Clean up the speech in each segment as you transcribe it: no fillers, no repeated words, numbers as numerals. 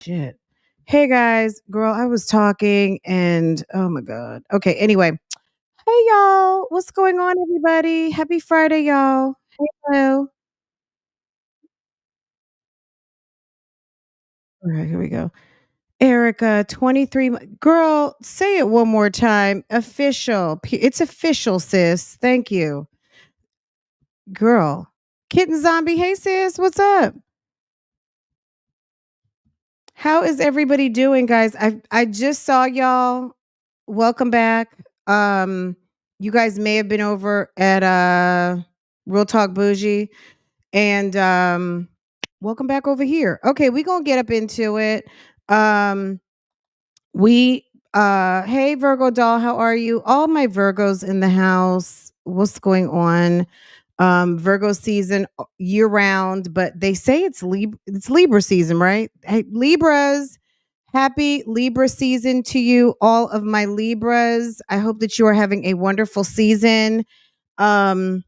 Shit. Hey guys, girl, I was talking and oh my god. Okay, anyway. Hey y'all. What's going on, everybody? Happy Friday, y'all. Hey, hello. All right, here we go. Erica, 23. Girl, say it one more time. Official. It's official, sis. Thank you. Girl. Kitten zombie. Hey sis, what's up? How is everybody doing, guys? I just saw y'all. Welcome back. You guys may have been over at Real Talk Bougie, and welcome back over here. Okay, we gonna get up into it. Um, we Hey Virgo doll, how are you? All my Virgos in the house. What's going on? Virgo season year round, but they say it's Libra season, right? Hey, Libras, happy Libra season to you, all of my Libras. I hope that you are having a wonderful season. Um,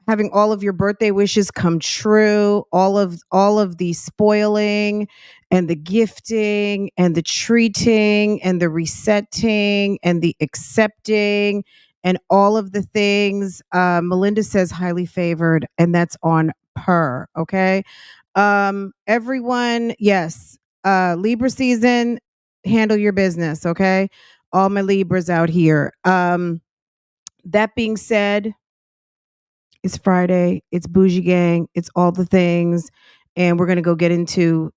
Having all of your birthday wishes come true, all of the spoiling and the gifting and the treating and the resetting and the accepting and all of the things. Melinda says highly favored, and that's on her. Okay. Everyone, yes. Libra season, handle your business. Okay. All my Libras out here. That being said, it's Friday. It's Bougie Gang. It's all the things. And we're gonna go get into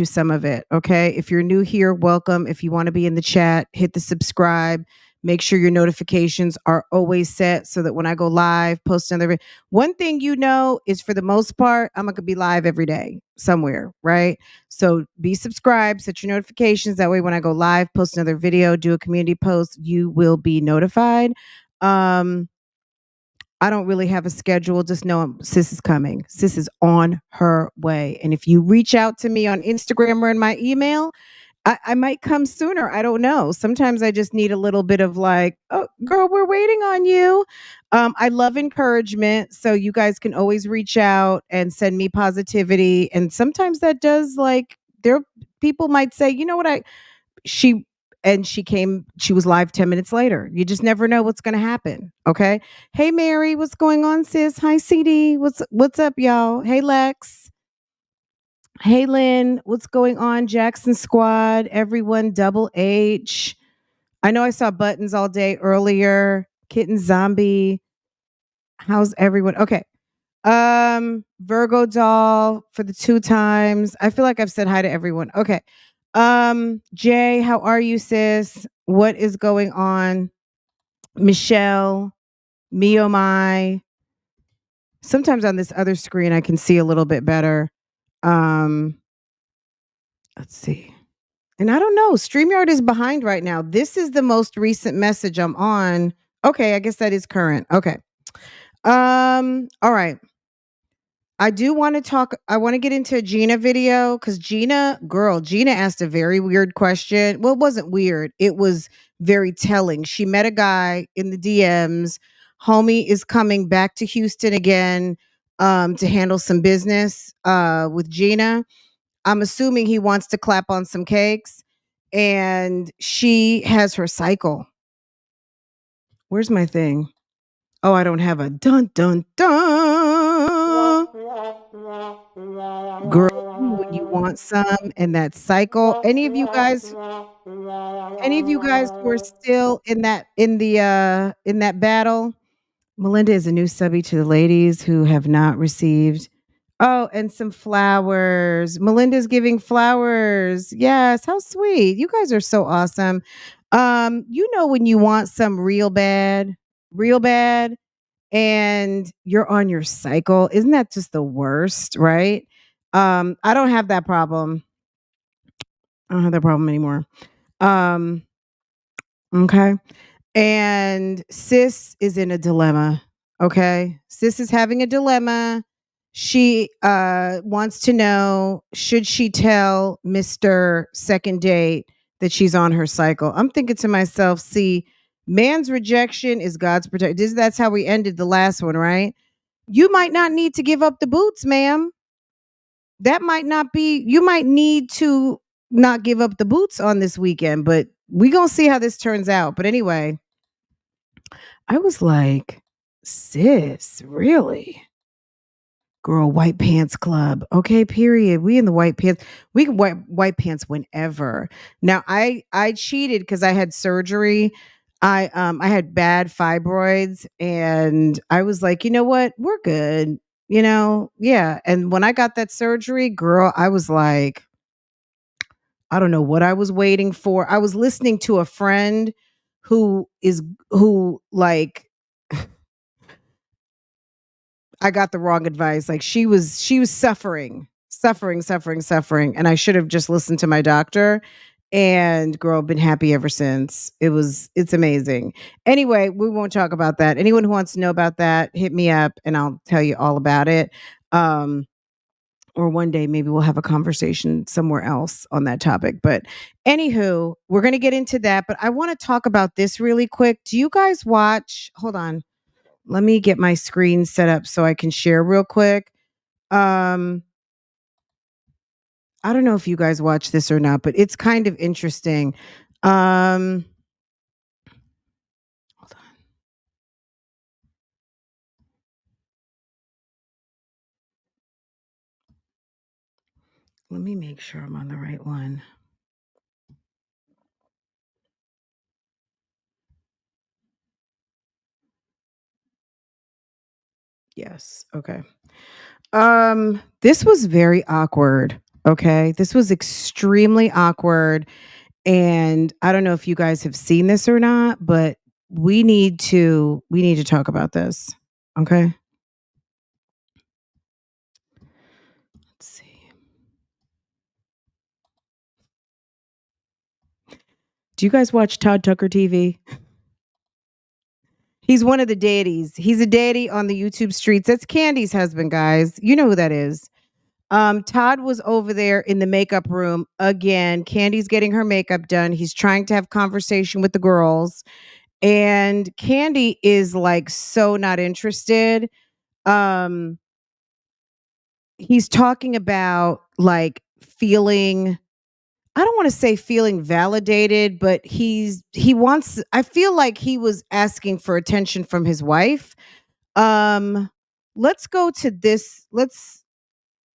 some of it. Okay. If you're new here, welcome. If you want to be in the chat, hit the subscribe. Make sure your notifications are always set so that when I go live, post another. One thing you know is for the most part, I'm gonna be live every day somewhere, right? So be subscribed, set your notifications. That way, when I go live, post another video, do a community post, you will be notified. Um, I don't really have a schedule. Just know sis is coming. Sis is on her way. And if you reach out to me on Instagram or in my email, I might come sooner. I don't know. Sometimes I just need a little bit of like, oh, girl, we're waiting on you. I love encouragement. So you guys can always reach out and send me positivity. And sometimes that does like, there people might say, you know what, she she was live 10 minutes later. You just never know what's going to happen. Okay. Hey Mary, what's going on, sis? Hi CD, what's up, y'all? Hey Lex. Hey Lynn, what's going on? Jackson Squad, everyone, Double H. I know I saw buttons all day earlier. Kitten Zombie, how's everyone? Okay. Virgo doll for the 2 times. I feel like I've said hi to everyone. Okay. Jay, how are you, sis? What is going on? Michelle, me oh my. Sometimes on this other screen I can see a little bit better. Um, let's see. And I don't know. StreamYard is behind right now. This is the most recent message I'm on. Okay, I guess that is current. Okay. All right. I want to get into a Gina video because Gina asked a very weird question. Well, it wasn't weird. It was very telling. She met a guy in the DMs. Homie is coming back to Houston again to handle some business with Gina. I'm assuming he wants to clap on some cakes. And she has her cycle. Where's my thing? Oh, I don't have a dun dun dun. Girl, when you want some and that cycle. Any of you guys who are still in that battle? Melinda is a new subby to the ladies who have not received. Oh, and some flowers. Melinda's giving flowers. Yes, how sweet. You guys are so awesome. You know when you want some real bad, and you're on your cycle. Isn't that just the worst, right? I don't have that problem. I don't have that problem anymore. Um, okay. And sis is in a dilemma. Okay. Sis is having a dilemma. She wants to know, should she tell Mr. Second Date that she's on her cycle? I'm thinking to myself, see, man's rejection is God's protection. That's how we ended the last one, right? You might not need to give up the boots, ma'am. that might not be, you might need to not give up the boots on this weekend, but we gonna see how this turns out. But anyway, I was like, sis, really? Girl, white pants club. Okay, period. We in the white pants. We can white pants whenever. Now I cheated because I had surgery. I had bad fibroids and I was like, you know what? We're good. You know, yeah. And when I got that surgery, girl, I was like, I don't know what I was waiting for. I was listening to a friend who like I got the wrong advice. Like she was suffering, and I should have just listened to my doctor. And girl, been happy ever since. It's amazing. Anyway, we won't talk about that. Anyone who wants to know about that, hit me up and I'll tell you all about it. Or one day maybe we'll have a conversation somewhere else on that topic. But anywho, we're gonna get into that. But I want to talk about this really quick. Do you guys watch? Hold on. Let me get my screen set up so I can share real quick. Um, I don't know if you guys watch this or not, but it's kind of interesting. Hold on. Let me make sure I'm on the right one. Yes. Okay. This was very awkward. Okay. This was extremely awkward. And I don't know if you guys have seen this or not, but we need to talk about this. Okay. Let's see. Do you guys watch Todd Tucker TV? He's one of the deities. He's a deity on the YouTube streets. That's Kandi's husband, guys. You know who that is. Todd was over there in the makeup room again. Kandi's getting her makeup done. He's trying to have conversation with the girls. And Kandi is like so not interested. Um, he's talking about like feeling, I don't want to say feeling validated, but he wants, I feel like he was asking for attention from his wife. Um let's go to this.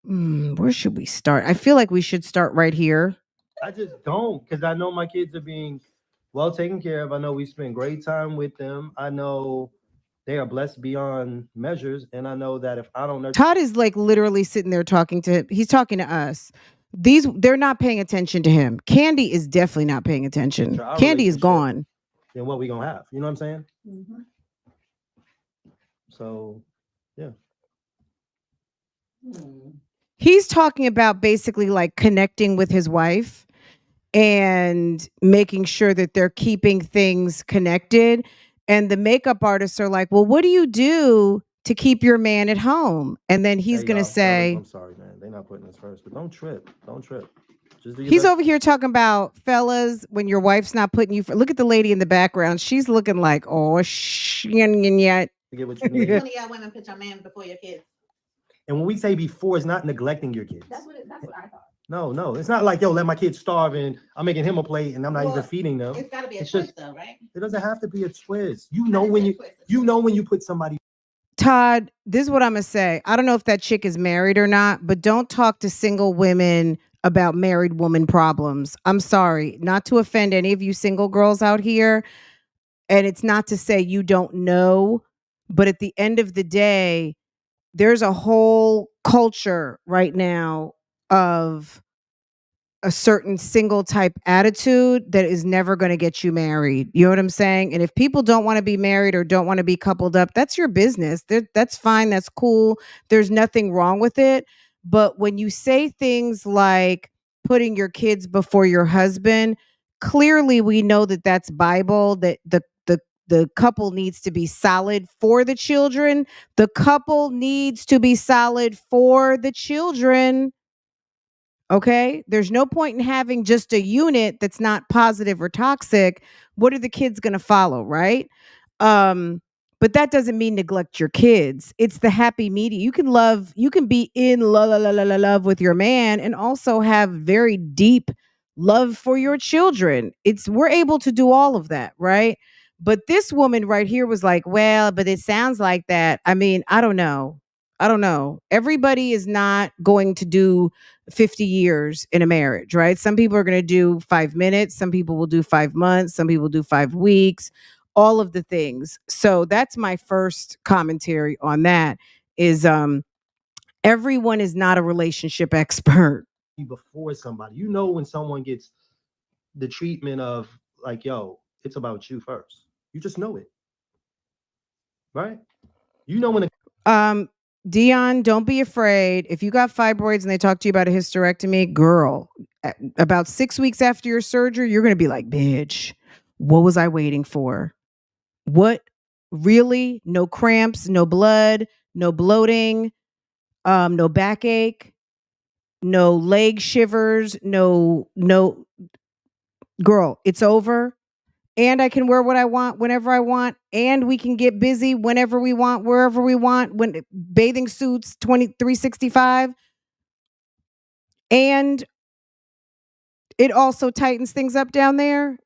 Where should we start? I feel like we should start right here. I just don't, because I know my kids are being well taken care of. I know we spend great time with them. I know they are blessed beyond measures, and I know that if I don't nurture, Todd is like literally sitting there talking to, he's talking to us. They're not paying attention to him. Kandi is definitely not paying attention. our Kandi is relationship, gone. then what we gonna have? You know what I'm saying? So, yeah. He's talking about basically like connecting with his wife and making sure that they're keeping things connected. And the makeup artists are like, well, what do you do to keep your man at home? And then he's Hey, going to y'all, fellas, say, I'm sorry, man. They're not putting us first, but don't trip. Don't trip. Just do your he's best. over here talking about, fellas, when your wife's not putting you for, look at the lady in the background. She's looking like, oh, yet. To get what you need. Which one of y'all women put your man before your kids? And when we say before, it's not neglecting your kids. That's what I thought. No. It's not like, yo, let my kids starve and I'm making him a plate and I'm not Well, even feeding them. It's got to be a It's twist, just- though, right? It doesn't have to be a twist. You How know does when it you twist? you know when you put somebody. Todd, this is what I'm going to say. I don't know if that chick is married or not, but don't talk to single women about married woman problems. I'm sorry, not to offend any of you single girls out here. And it's not to say you don't know, but at the end of the day, there's a whole culture right now of a certain single type attitude that is never going to get you married. You know what I'm saying? And if people don't want to be married or don't want to be coupled up, that's your business. That's fine. That's cool. There's nothing wrong with it. But when you say things like putting your kids before your husband, clearly we know that that's Bible, that the couple needs to be solid for the children. The couple needs to be solid for the children. Okay. There's no point in having just a unit that's not positive or toxic. What are the kids going to follow? Right. But But that doesn't mean neglect your kids. It's the happy medium. You can be in love with your man and also have very deep love for your children. We're able to do all of that, right? But this woman right here was like, well, but it sounds like that. I mean, I don't know. I don't know. Everybody is not going to do 50 years in a marriage, right? Some people are going to do 5 minutes. Some people will do 5 months. Some people do 5 weeks, all of the things. So that's my first commentary on that is everyone is not a relationship expert. Before somebody, you know, when someone gets the treatment of like, yo, it's about you first. You just know it. Right? You know when Dion, don't be afraid. If you got fibroids and they talk to you about a hysterectomy, girl, about 6 weeks after your surgery, you're going to be like, bitch, what was I waiting for? What? Really? No cramps, no blood, no bloating, no backache, no leg shivers, no, girl, it's over. And I can wear what I want whenever I want. And we can get busy whenever we want, wherever we want, when bathing suits 2365. And it also tightens things up down there,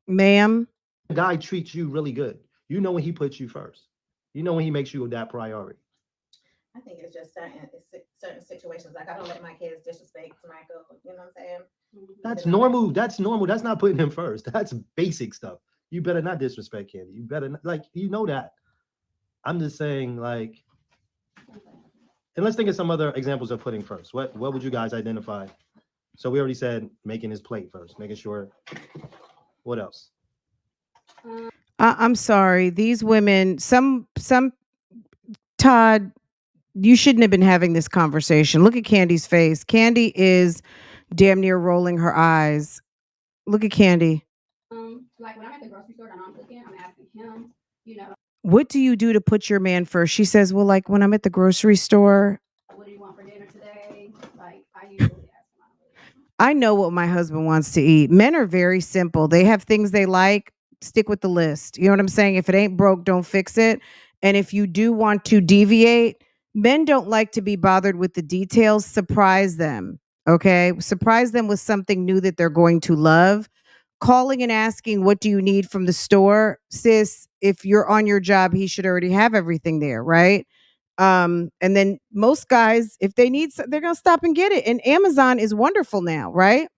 ma'am. a guy treats you really good, you know when he puts you first. You know when he makes you that priority. I think it's just certain situations. Like I don't let my kids disrespect Michael. You know what I'm saying? That's normal. That's normal. That's not putting him first. That's basic stuff. You better not disrespect Kandi. You better not, like, you know that. I'm just saying, like, and let's think of some other examples of putting first. What would you guys identify? So we already said making his plate first, making sure. What else? I'm sorry. These women, some Todd, you shouldn't have been having this conversation. Look at Kandi's face. Kandi is damn near rolling her eyes. Look at Kandi. Like when I'm at the grocery store and I'm cooking, I'm asking him, you know, what do you do to put your man first? She says, well, like when I'm at the grocery store, what do you want for dinner today? Like I usually ask him. I know what my husband wants to eat. Men are very simple. They have things they like. Stick with the list. You know what I'm saying? If it ain't broke, don't fix it. And if you do want to deviate, men don't like to be bothered with the details. Surprise them. Okay. Surprise them with something new that they're going to love. Calling and asking, what do you need from the store? Sis, if you're on your job, he should already have everything there, right? And then most guys, if they need, they're going to stop and get it. And Amazon is wonderful now, right?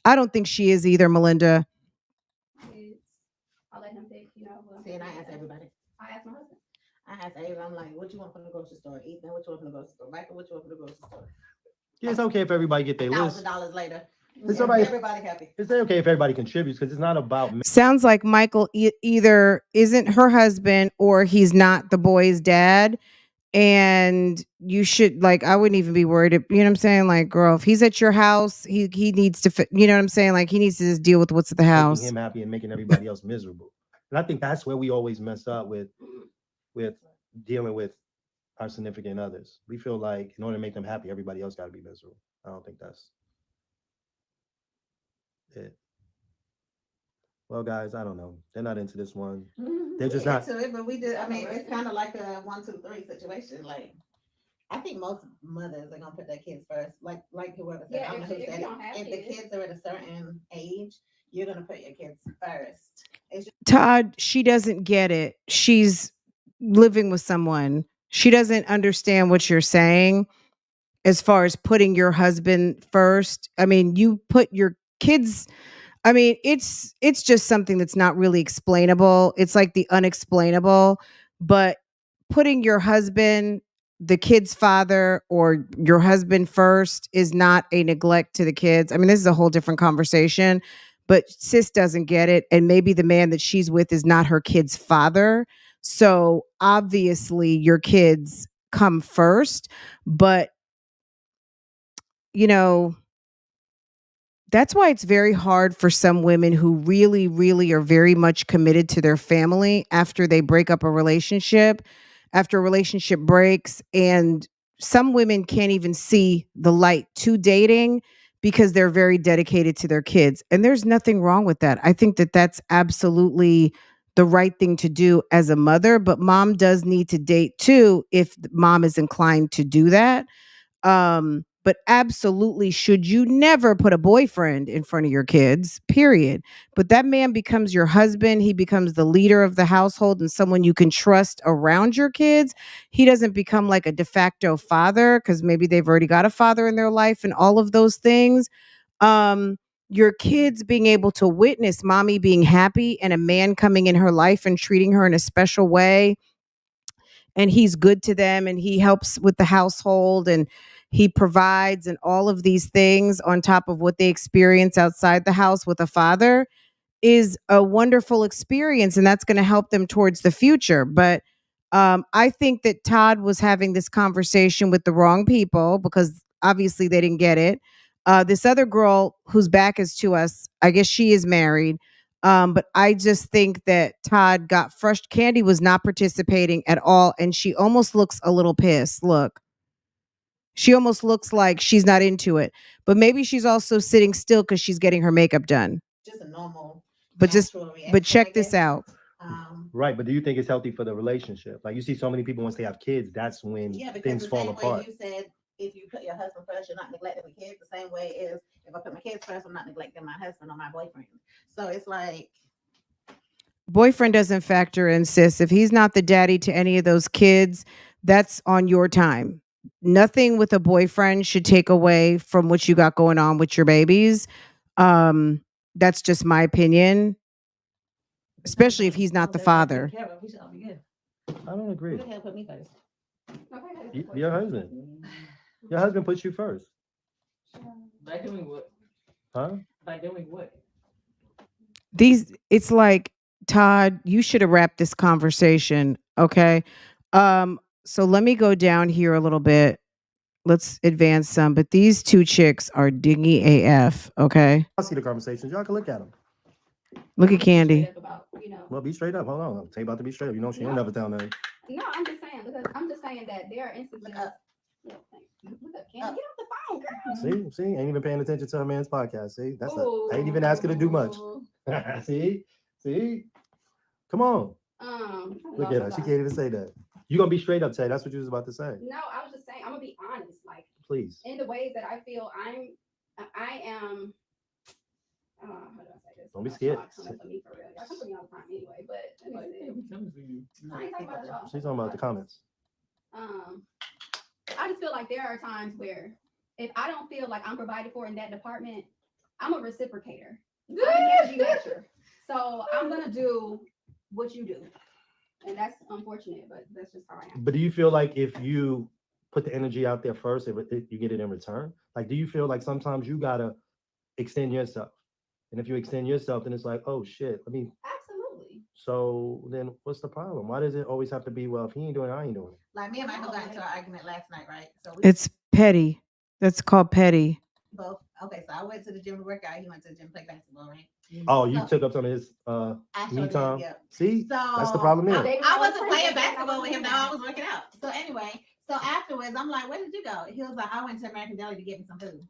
I don't think she is either, Melinda. I'll let him pick, you know. See, and I ask everybody. I ask my husband. I ask everybody, I'm like, what you want from the grocery store? Ethan, what you want from the grocery store? Michael, what you want from the grocery store? Yeah, it's okay if everybody get their list. $1,000 later. It's everybody happy. It's okay if everybody contributes because it's not about me. Sounds like Michael either isn't her husband or he's not the boy's dad. And you should, like, I wouldn't even be worried. You know what I'm saying? Like, girl, if he's at your house, he needs to, you know what I'm saying? Like, he needs to just deal with what's at the house. Making him happy and making everybody else miserable. And I think that's where we always mess up with dealing with our significant others. We feel like in order to make them happy, everybody else got to be miserable. I don't think that's it. Well, guys, I don't know. They're not into this one. They're just not. Into it, but we did. I mean, it's kind of like a 1, 2, 3 situation. Like, I think most mothers are gonna put their kids first. Like whoever said. Yeah, I don't know who said it. If the kids. kids are at a certain age, you're gonna put your kids first. It's just, Todd, she doesn't get it. She's living with someone. She doesn't understand what you're saying as far as putting your husband first. I mean, you put your kids. I mean, it's just something that's not really explainable. It's like the unexplainable, but putting your husband, the kid's father, or your husband first is not a neglect to the kids. I mean, this is a whole different conversation, but sis doesn't get it. And maybe the man that she's with is not her kid's father. So obviously your kids come first, but you know, that's why it's very hard for some women who really, really are very much committed to their family after they break up a relationship, after a relationship breaks. And some women can't even see the light to dating because they're very dedicated to their kids. And there's nothing wrong with that. I think that that's absolutely the right thing to do as a mother, but mom does need to date too if mom is inclined to do that. But absolutely, should you never put a boyfriend in front of your kids, period. But that man becomes your husband. He becomes the leader of the household and someone you can trust around your kids. He doesn't become like a de facto father because maybe they've already got a father in their life and all of those things. Your kids being able to witness mommy being happy and a man coming in her life and treating her in a special way, and he's good to them and he helps with the household and he provides and all of these things on top of what they experience outside the house with a father is a wonderful experience, and that's going to help them towards the future. But I think that Todd was having this conversation with the wrong people because obviously they didn't get it. This other girl whose back is to us, I guess she is married. But I just think that Todd got frustrated. Kandi was not participating at all, and she almost looks a little pissed. Look, she almost looks like she's not into it, but maybe she's also sitting still because she's getting her makeup done. Just a normal. But just, natural reaction, but I check this guess. out. Right, but do you think it's healthy for the relationship? Like you see so many people once they have kids, that's when Yeah, because things the fall same apart. way you said, if you put your husband first, you're not neglecting the kids. The same way is if I put my kids first, I'm not neglecting my husband or my boyfriend. So it's like, Boyfriend doesn't factor in, sis. If he's not the daddy to any of those kids, that's on your time. Nothing with a boyfriend should take away from what you got going on with your babies. That's just my opinion, especially if he's not the father. We should all be good. I don't agree. Who the hell put me first? Okay. Your husband. Your husband puts you first. By doing what? Huh? By doing what? It's like, Todd, you should have wrapped this conversation. Okay. So let me go down here a little bit. Let's advance some, but these two chicks are dingy AF. Okay. I see the conversations. Y'all can look at them. Look at Straight Kandi. up about, Well, be straight up. Hold on. I'm about to be straight up. You know, she ain't No. never tell nothing. No, I'm just saying because I'm just saying that there are instances. Look up. Yeah, thanks. Look up, Candy. Get off the phone, girl. See, ain't even paying attention to her man's podcast. See, I ain't even Ooh. asking to do much. see, come on. Look at her. She can't even say that. You gonna be straight up, Tay. That's what you was about to say. No, I was just saying I'm gonna be honest. Like Please. in the ways that I feel I am. How do I say this? Don't be scared. Y'all come for me for real. Y'all come for me all the time anyway. But let me see. I ain't talking about y'all. She's talking about the comments. I just feel like there are times where if I don't feel like I'm provided for in that department, I'm a reciprocator. I'm an energy matcher. So I'm gonna do what you do. And that's unfortunate, but that's just how I am. But do you feel like if you put the energy out there first, if you get it in return? Like, do you feel like sometimes you gotta extend yourself? And if you extend yourself, then it's like, oh shit, Absolutely. So then what's the problem? Why does it always have to be, well, if he ain't doing it, I ain't doing it? Like me and Michael got into an argument last night, right? So It's petty. That's called petty. both. Okay, so I went to the gym to work out. He went to the gym to play basketball, right? Oh, you So- took up some of his I me sure did, time. yeah. See, So that's the problem here. I wasn't playing basketball with him though. I was working out. So anyway, so afterwards, I'm like, "Where did you go?" He was like, "I went to American Deli to get me some food."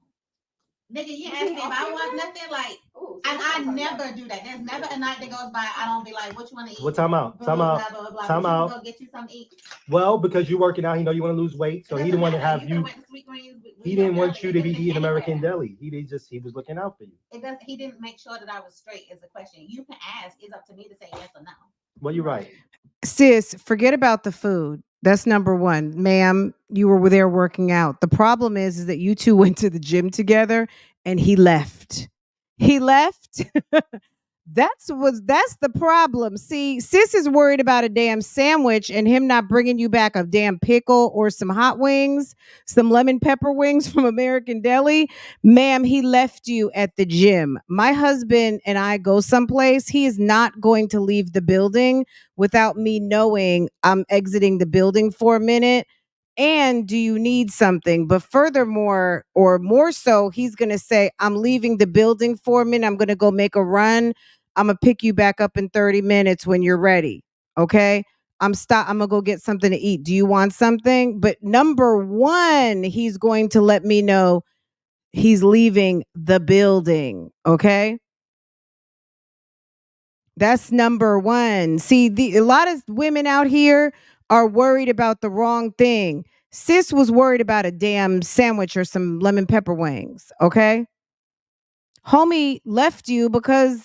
Nigga, you asked me if I want nothing, like, Ooh, and I never do that. There's never a night that goes by I don't be like, "What you want to eat?" Well, time out. Blah, Time blah, out. blah, blah, blah. Time But you out. can Go get you something to eat. Well, because you're working out, you know you want to lose weight, so It he didn't want to doesn't have matter. you. Went to Sweet Greens, He didn't want you to be It could've eating been American anywhere. Deli. He was looking out for you. It does. He didn't make sure that I was straight. Is the question. You can ask. It's up to me to say yes or no. Well, you're right. Sis, forget about the food. That's number one. Ma'am, you were there working out. The problem is that you two went to the gym together and he left. He left. That's the problem. See, sis is worried about a damn sandwich and him not bringing you back a damn pickle or some hot wings, some lemon pepper wings from American Deli. Ma'am, he left you at the gym. My husband and I go someplace. He is not going to leave the building without me knowing I'm exiting the building for a minute. And do you need something? But furthermore, or more so, he's going to say, I'm leaving the building for a minute. I'm going to go make a run. I'm going to pick you back up in 30 minutes when you're ready. Okay. I'm going to go get something to eat. Do you want something? But number one, he's going to let me know he's leaving the building. Okay. That's number one. See, a lot of women out here are worried about the wrong thing. Sis was worried about a damn sandwich or some lemon pepper wings. Okay, homie left you because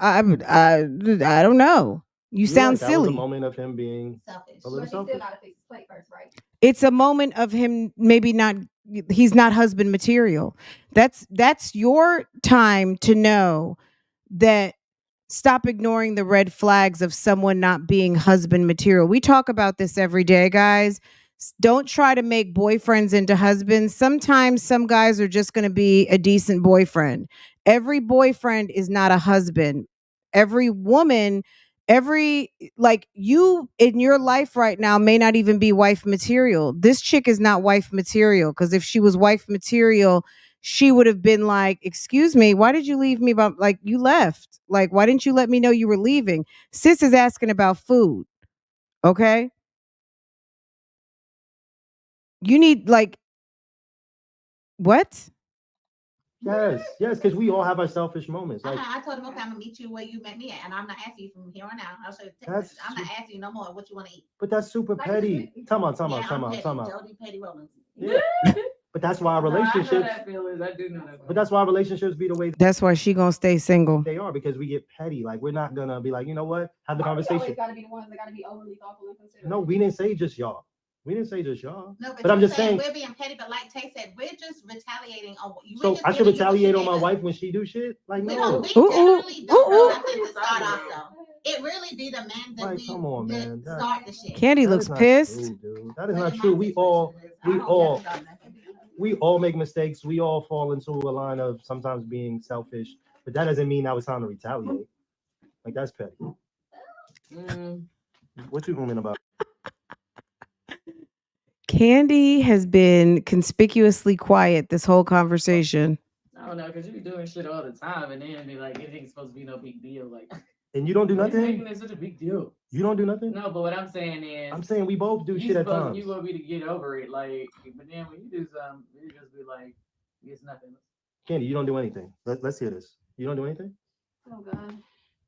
I don't know. You You're sound right. That was a silly. moment of him being Selfish. a little But she still selfish. gotta fix his plate first, right? It's a moment of him maybe not. He's not husband material. That's your time to know that. Stop ignoring the red flags of someone not being husband material. We talk about this every day, guys. Don't try to make boyfriends into husbands. Sometimes some guys are just going to be a decent boyfriend. Every boyfriend is not a husband. Every woman, like you in your life right now may not even be wife material. This chick is not wife material because if she was wife material, she would have been like, excuse me, why did you leave me? About like you left. Like, why didn't you let me know you were leaving? Sis is asking about food. Okay. You need like what? Yes, because we all have our selfish moments. Like I told him, okay, I'm gonna meet you where you met me at, and I'm not asking you from here on out. I'll show you the text That's message. I'm not asking you no more what you want to eat. but that's super Like, petty. just- Time out. Yeah, I'm petty. Time out. Jody Petty Rollins. Yeah. But that's why our No, I know relationships. that feeling. I do know that. But that's why relationships be the way That's why she gonna stay single. they are because we get petty. Like we're not gonna be like, you know what? Have the Why we always conversation. gotta be the ones that gotta be overly thoughtful and considerate. No, we didn't say just y'all. We didn't say just y'all. No, But I'm you're just saying. we're being petty. But like Tay said, we're just retaliating on what you. So I should retaliate on my wife when she do shit? Like We no. don't. We Ooh, generally ooh, don't ooh, do ooh. nothing to start off though. It really be the man that Like, we come on, that man. That- start the shit. Candy That looks is not pissed. true, dude. That is Well, not in true. my We situation all it is. I don't all- never done nothing. we all make mistakes. We all fall into a line of sometimes being selfish, but that doesn't mean now it's time to retaliate. Like that's petty. What you women about? Candy has been conspicuously quiet this whole conversation. I don't know, because you be doing shit all the time and then be like, it ain't supposed to be no big deal. Like, And you don't do why you making nothing? it such a big deal? You don't do nothing? No, but what I'm saying is, I'm saying we both do you shit at supposed- times. You want me to get over it, like, but then when you do something, you just be like, it's nothing. Candy, you don't do anything. Let's hear this. You don't do anything? Oh God.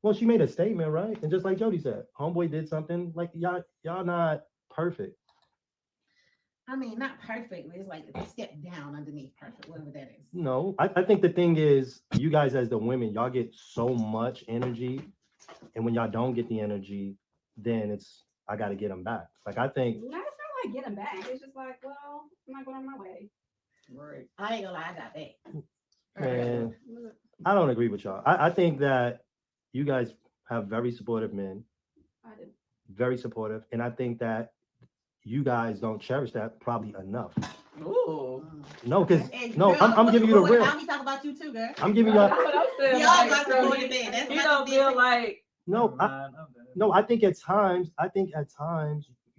Well, she made a statement, right? And just like Jody said, homeboy did something. Like y'all not perfect. I mean, not perfect. But it's like a step down underneath perfect, whatever that is. No, I think the thing is, you guys as the women, y'all get so much energy, and when y'all don't get the energy, then it's I got to get them back. Like I think No, it's not like getting back. It's just like, well, I'm not going on my way. Right. I ain't gonna lie, I got that. man, I don't agree with y'all. I think that you guys have very supportive men, I do. very supportive, and I think that you guys don't cherish that probably enough. Ooh. No, because Hey, no, girl, I'm giving you the real. I'll be talking about you too, girl. I'm giving That's y'all. what I'm saying. We all like, got so supportive you- men. That's You not don't the feel difference. like No, Never mind, I'm done. No, I think at times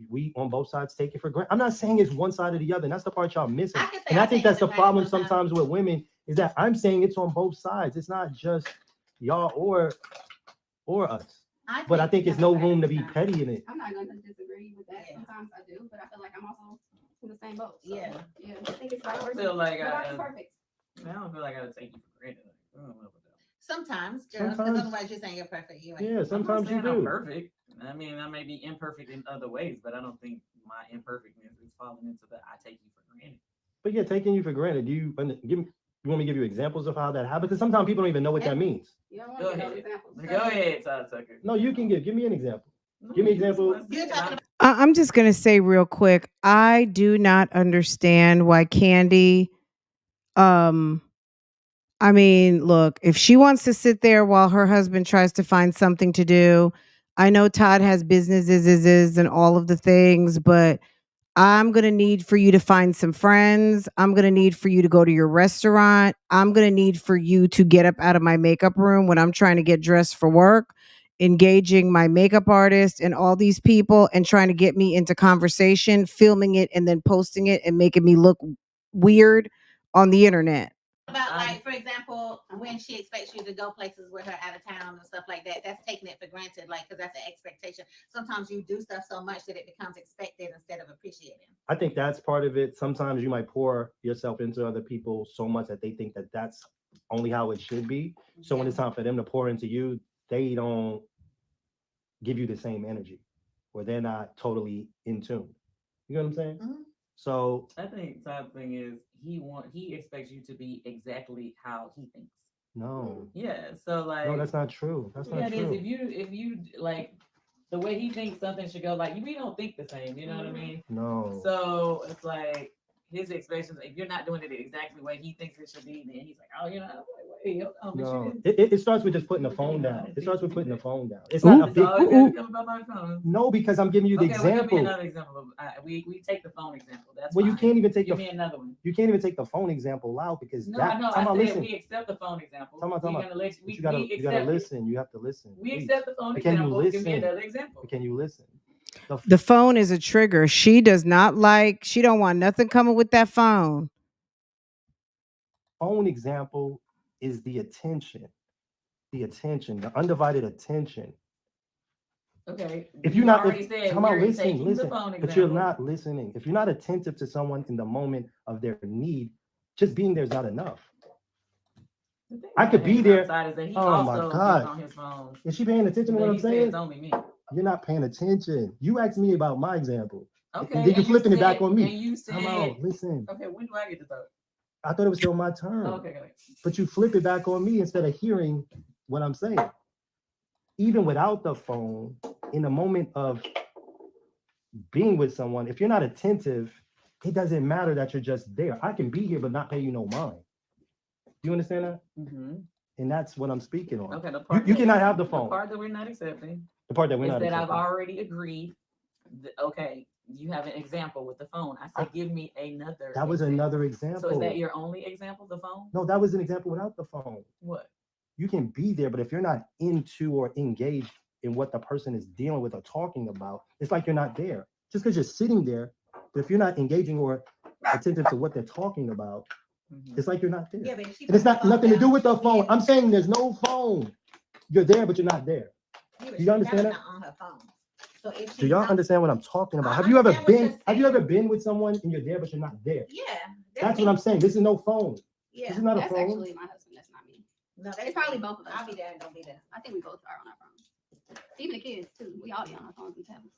we on both sides take it for granted. I'm not saying it's one side or the other. And that's the part y'all missing. I can say And I think take that's it the for problem granted sometimes with women is that I'm saying it's on both sides. It's not just y'all or us. But I think it's no room to be petty in it. I'm not going to disagree with that. Yeah. Sometimes I do, but I feel like I'm also in the same boat. So, Yeah. Yeah. I think it's vice I versa. feel like Nobody's perfect. I don't feel like I would take you for granted. Like, I don't know about that. Sometimes, girl, because Sometimes- otherwise you're saying you're perfect. You ain't. Yeah, sometimes you I'm not saying I'm do. perfect. I mean, I may be imperfect in other ways, but I don't think my imperfectness is falling into the I take you for granted. But yeah, taking you for granted. You want me to give you examples of how that happens? Because sometimes people don't even know what that means. You don't want Go to get ahead. those examples. Go ahead, Todd Tucker. No, you can give me an example. Give me an example. You're talking I'm just going to say real quick, I do not understand why Candy, I mean, look, if she wants to sit there while her husband tries to find something to do, I know Todd has businesses and all of the things, but I'm going to need for you to find some friends. I'm going to need for you to go to your restaurant. I'm going to need for you to get up out of my makeup room when I'm trying to get dressed for work, engaging my makeup artist and all these people and trying to get me into conversation, filming it and then posting it and making me look weird on the internet. about, like, for example, when she expects you to go places with her out of town and stuff like that. That's taking it for granted, like, because that's an expectation. Sometimes you do stuff so much that it becomes expected instead of appreciated. I think that's part of it. Sometimes you might pour yourself into other people so much that they think that that's only how it should be. So when it's time for them to pour into you, they don't give you the same energy, or they're not totally in tune. You know what I'm saying? Mhm. So I think Todd's thing is he expects you to be exactly how he thinks. no, Yeah. So like no, that's not true. That's yeah, not it is. true. If you like the way he thinks something should go, like we don't think the same. You know what I mean? No. So it's like his expectations. If you're not doing it exactly the way he thinks it should be, then he's like, oh, you know, wait, hold on, but you No, didn't. it starts with just putting the Okay, phone no, I down. didn't It starts think with you putting the did. phone down. It's Ooh, not a It's big. always ooh, gotta come about my phone. No, because I'm giving you the Okay, well, give me example. another example. We take the phone example. That's Well, you fine. can't even take Give the me another one. you can't even take the phone example out because No, that. I know. Time I out, said listen. we accept the phone example. Time out, We're time out. gonna let But you. you gotta We you gotta accept it. listen. You have to listen. We please. accept the phone But can you example. Give me listen? another example. But can you listen? the phone is a trigger. She does not like. She don't want nothing coming with that phone. Phone example is the attention, the undivided attention. Okay. If you you're not, already said come on, we're listen, taking listen. the phone example. But you're not listening. If you're not attentive to someone in the moment of their need, just being there is not enough. The thing I could about be his there. outside is that he Oh my also God. gets on his phone. Is she paying attention to But what I'm he said saying? it's only me. You're not paying attention. You asked me about my example. Okay. And then you're flipping it back on me. And you said, Come on, listen. okay, when do I get to talk? I thought it was still my turn. Okay, go ahead. But you flip it back on me instead of hearing what I'm saying. Even without the phone, in the moment of being with someone, if you're not attentive, it doesn't matter that you're just there. I can be here but not pay you no mind. You understand that? Mm-hmm. And that's what I'm speaking on. Okay, the part You that- cannot have the The phone. part that we're not accepting The part that we're is not that I've accepting. already agreed. Okay, you have an example with the phone. I said, give me another. That was example. another So example. is that your only example, the phone? No, that was an example without the phone. What? You can be there, but if you're not into or engaged in what the person is dealing with or talking about, it's like you're not there. Just because you're sitting there, but if you're not engaging or attentive to what they're talking about, it's like you're not there. Yeah, but if she And it's put not the phone nothing to down, do with the she's phone. being- I'm saying there's no phone. You're there, but you're not there. Yeah, but Do she's you understand not that? on her phone. So if she's Do y'all not- understand what I'm talking about? I Have you ever understand what been? you're Have you saying. ever been with someone and you're there, but you're not there? Yeah, That's what I'm saying. This is no phone. Yeah, This is not a That's phone. actually my husband. That's not me. no, that's It's probably me. both of us. I'll be there and don't be there. I think we both are on our phones. Even the kids too. We all be on our phones and tablets.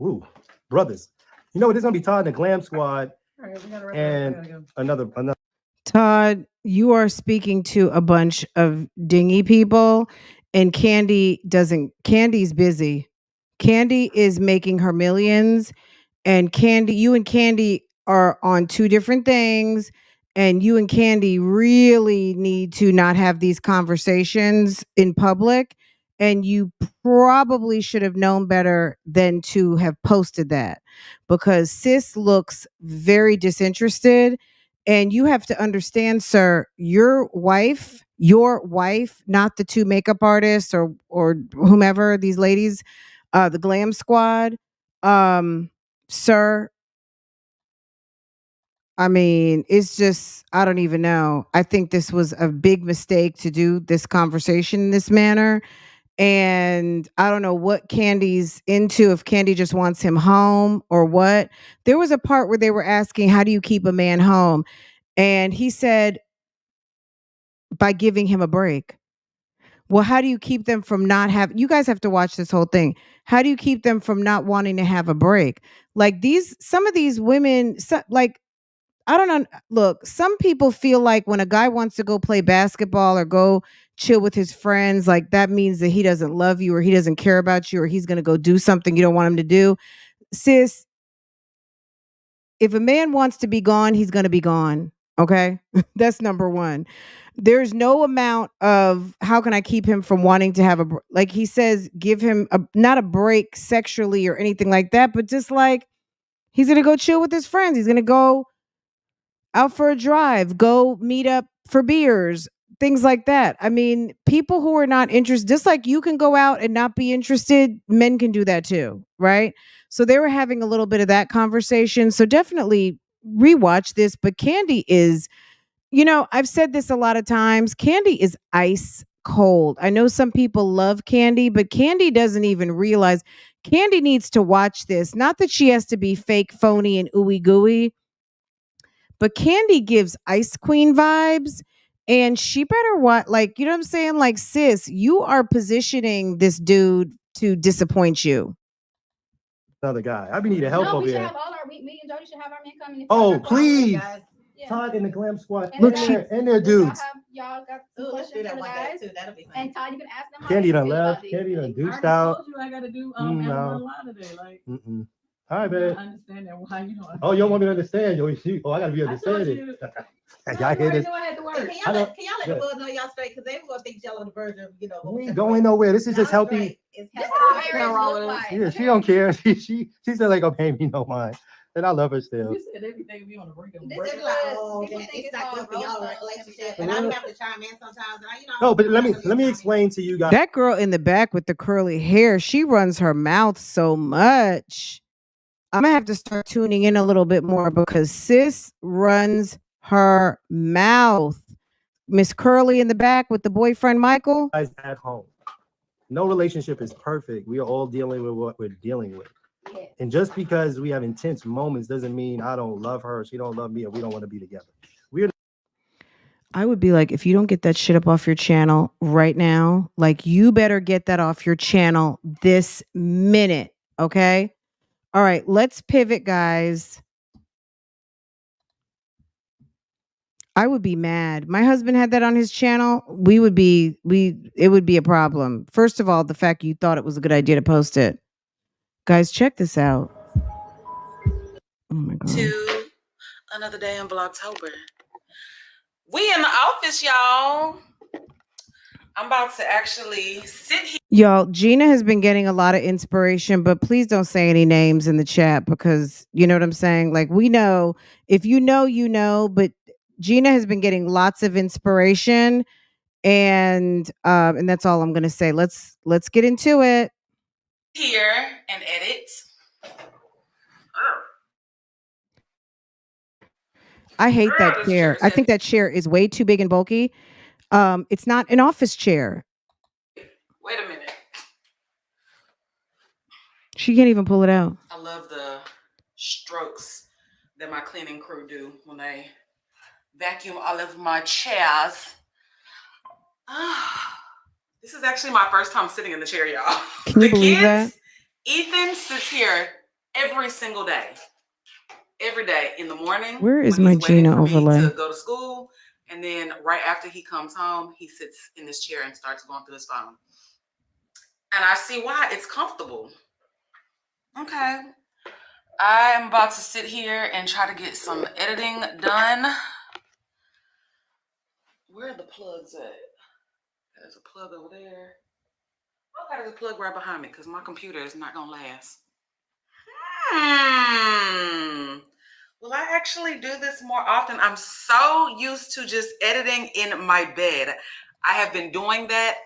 Ooh, brothers. You know what? This is gonna be Todd and the Glam Squad. All right, we gotta wrap And- up. We gotta go. Another. Todd, you are speaking to a bunch of dingy people, and Candy's busy. Kandi is making her millions, and you and Kandi are on two different things, and you and Kandi really need to not have these conversations in public, and you probably should have known better than to have posted that, because sis looks very disinterested. And you have to understand, sir, your wife, not the two makeup artists or whomever, these ladies, the glam squad, sir. I mean, it's just, I don't even know. I think this was a big mistake to do this conversation in this manner. And I don't know what Candy's into, if Kandi just wants him home or what. There was a part where they were asking, how do you keep a man home? And he said, by giving him a break. Well, how do you keep them from not having, you guys have to watch this whole thing. How do you keep them from not wanting to have a break? Like some of these women, like, I don't know. Look, some people feel like when a guy wants to go play basketball or go chill with his friends, like that means that he doesn't love you or he doesn't care about you or he's going to go do something you don't want him to do. Sis, if a man wants to be gone, he's going to be gone. Okay. That's number one. There's no amount of how can I keep him from wanting to have like he says, give him not a break sexually or anything like that, but just like he's going to go chill with his friends. He's going to go out for a drive, go meet up for beers, things like that. I mean, people who are not interested, just like you can go out and not be interested, men can do that too, right? So they were having a little bit of that conversation. So definitely rewatch this. But Kandi is, I've said this a lot of times, Kandi is ice cold. I know some people love Kandi, but Kandi doesn't even realize. Kandi needs to watch this. Not that she has to be fake, phony, and ooey gooey, but Kandi gives Ice Queen vibes. And she better what, like, you know what I'm saying? Like, sis, you are positioning this dude to disappoint you. Another guy. I be needing help No, we over should here. have all our me and Jody should have our men coming. Oh, please. Yeah. Todd and the Glam Squad. And Look, guys, she- And their dudes. Y'all got some Ooh, let's do questions that for the one day guys. too. That'll be fun. And Todd, you can ask them how Kandi they done feel left. about these Kandi done things. deuced I out. told you I gotta do No. everyone live today. Like, Mm-mm. All right, I babe. understand that why you don't. Oh, you don't want me to understand? Yo, I gotta be I told understanding. you. Y'all hear this? Knew I had to Hey, work. can I y'all don't- let the world know y'all straight? Because they will think y'all on the verge of, you know. We ain't going nowhere. This is just Y'all helping. straight. It's This is helping. what Ain't marriage nothing wrong looks with like. Yeah, she okay? don't care. She said like, "Oh, pay me no mind," and I love her still. You said everything be on the brink of This It's is like, what oh, people it's think it's not good called for y'all rose relationship. buds. And I do have to chime in sometimes. And No, but let I'm me not gonna chime in. explain to you guys. That girl in the back with the curly hair, she runs her mouth so much. I'm gonna have to start tuning in a little bit more because sis runs her mouth. Miss Curly in the back with the boyfriend Michael. Guys at home. No relationship is perfect. We are all dealing with what we're dealing with. Yes. And just because we have intense moments doesn't mean I don't love her, she don't love me, or we don't want to be together. I would be like, if you don't get that shit up off your channel right now, like you better get that off your channel this minute. Okay. All right. Let's pivot, guys. I would be mad. My husband had that on his channel. It would be a problem. First of all, the fact you thought it was a good idea to post it. Guys, check this out. Oh my God. To another day in Vlogtober. We in the office, y'all. I'm about to actually sit here. Y'all, Gina has been getting a lot of inspiration, but please don't say any names in the chat because you know what I'm saying? Like we know, if you know, you know, but Gina has been getting lots of inspiration and that's all I'm going to say. Let's get into it. Here and edit. I hate that Girl, this chair. chair is I think that chair is way too big and bulky. It's not an office chair. Wait a minute. She can't even pull it out. I love the strokes that my cleaning crew do when they vacuum all of my chairs. This is actually my first time sitting in the chair, y'all. Can you believe that? Ethan sits here every single day. Every day in the morning. Where is when my he's waiting Gina for me overlay? to go to school. And then right after he comes home, he sits in this chair and starts going through his phone. And I see why. It's comfortable. Okay. I'm about to sit here and try to get some editing done. Where are the plugs at? There's a plug over there. Oh, there's a plug right behind me because my computer is not going to last. Will I actually do this more often? I'm so used to just editing in my bed. I have been doing that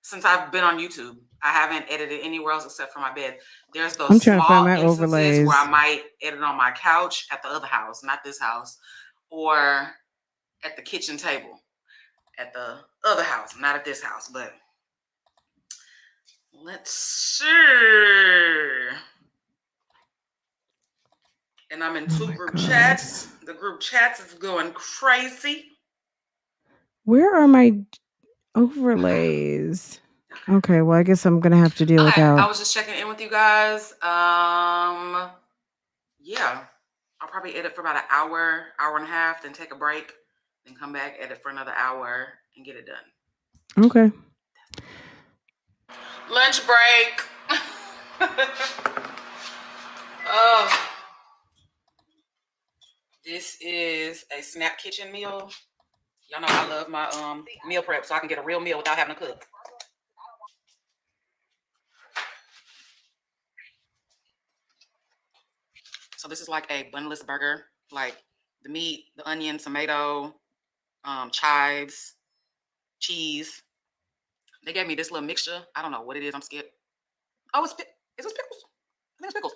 since I've been on YouTube. I haven't edited anywhere else except for my bed. There's those I'm trying to small find my instances overlays. where I might edit on my couch at the other house, not this house, or at the kitchen table at the other house, not at this house, but let's see. And I'm in two group chats. The group chats is going crazy. Where are my overlays? Okay, well, I guess I'm gonna have to deal without. I was just checking in with you guys. Yeah, I'll probably edit for about an hour, hour and a half, then take a break, then come back, edit for another hour, and get it done. Okay. Lunch break. Oh. This is a Snap Kitchen meal. Y'all know I love my meal prep so I can get a real meal without having to cook. So this is like a bunless burger, like the meat, the onion, tomato, chives, cheese. They gave me this little mixture. I don't know what it is. I'm scared. Oh, is this pickles? I think it's pickles.